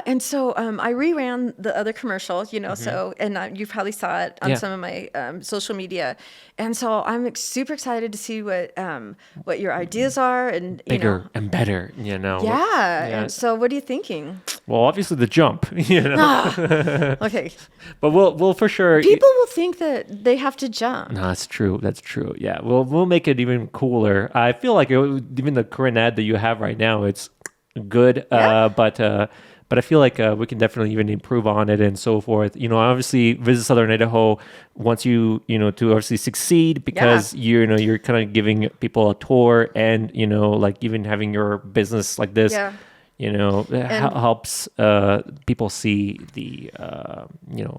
and so I reran the other commercial, so and you probably saw it on some of my social media, and so I'm super excited to see what your ideas are and bigger and better, Yeah. And so, what are you thinking? Well, obviously the jump, Okay. But we'll for sure. People will think that they have to jump. No, that's true. Yeah, we'll make it even cooler. I feel like even the current ad that you have right now, it's good. But I feel like we can definitely even improve on it and so forth. Obviously, Visit Southern Idaho wants you, to obviously succeed because you're kind of giving people a tour and like even having your business like this. Yeah. Helps people see the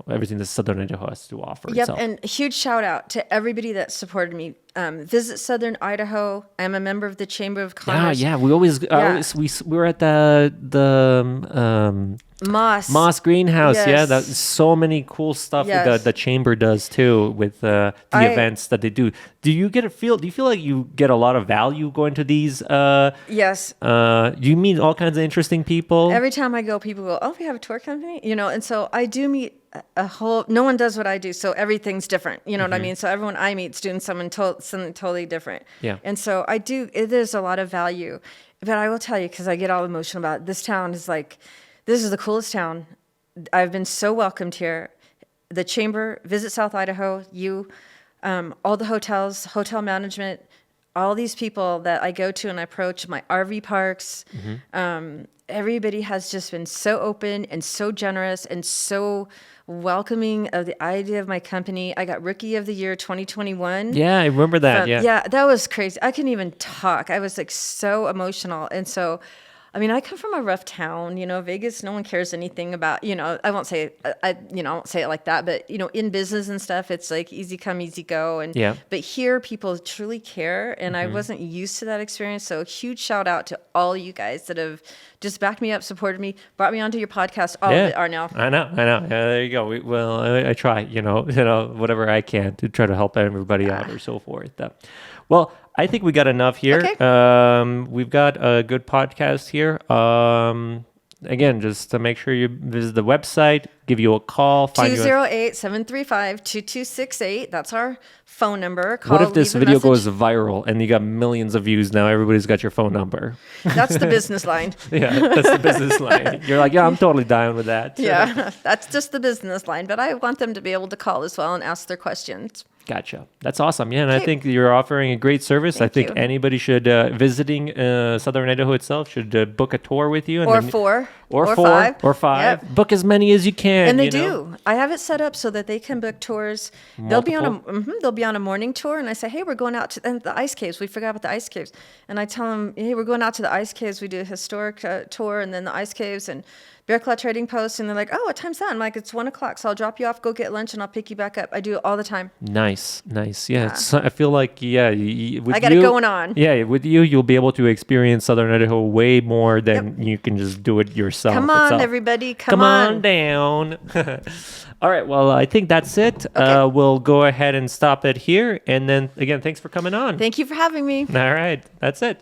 everything that Southern Idaho has to offer. Yep, and a huge shout out to everybody that supported me. Visit Southern Idaho. I'm a member of the Chamber of Commerce. Yeah. We always we were at the Moss Greenhouse. Yes. Yeah, that's so many cool stuff that the chamber does too with the events that they do. Do you feel like you get a lot of value going to these? Yes. You meet all kinds of interesting people. Every time I go, people go, "Oh, we have a tour company," and so I do meet no one does what I do, so everything's different. You know what I mean? So everyone I meet is doing something totally different. Yeah. And so it is a lot of value. But I will tell you, because I get all emotional about it, this town is like, this is the coolest town. I've been so welcomed here. The Chamber, Visit South Idaho, all the hotels, hotel management, all these people that I go to and I approach, my RV parks, everybody has just been so open and so generous and so welcoming of the idea of my company. I got Rookie of the Year 2021. Yeah, I remember that. Yeah, that was crazy. I couldn't even talk. I was like so emotional. And so, I mean, I come from a rough town, Vegas, no one cares anything about, I won't say it like that, but, in business and stuff, it's like easy come, easy go. And, but here people truly care. And I wasn't used to that experience. So huge shout out to all you guys that have just backed me up, supported me, brought me onto your podcast. All of it are now. I know. Yeah, there you go. I try, whatever I can to try to help everybody out or so forth. Well, I think we got enough here. Okay. We've got a good podcast here. again, just to make sure you visit the website, give you a call, find you. 208-735-2268. That's our phone number. Call, What if this leave a video message. goes viral and you got millions of views now? Everybody's got your phone number. That's the business line. Yeah, that's the business line. You're like, yeah, I'm totally down with that. Yeah, that's just the business line. But I want them to be able to call as well and ask their questions. Gotcha. That's awesome. Yeah, and I Okay. think you're offering a great service. I think you. anybody should visiting Southern Idaho itself should book a tour with you. And Or then- four. Or or four. five. Or five. Yep. Book as many as you can. And they you know? do. I have it set up so that they can book tours. They'll be on a morning tour, and I say, hey, we're going out to the ice caves. We forgot about the ice caves, and I tell them, hey, we're going out to the ice caves. We do a historic tour, and then the ice caves and Bear Claw Trading Post, and they're like, oh, what time's that? I'm like, it's 1:00, so I'll drop you off, go get lunch, and I'll pick you back up. I do it all the time. Nice. Yeah. I feel like, with I got it going on. Yeah, with you, you'll be able to experience Southern Idaho way more than you can just do it yourself. Come on, itself. everybody, Come on down. All right. Well, I think that's it. Okay. We'll go ahead and stop it here. And then again, thanks for coming on. Thank you for having me. All right. That's it.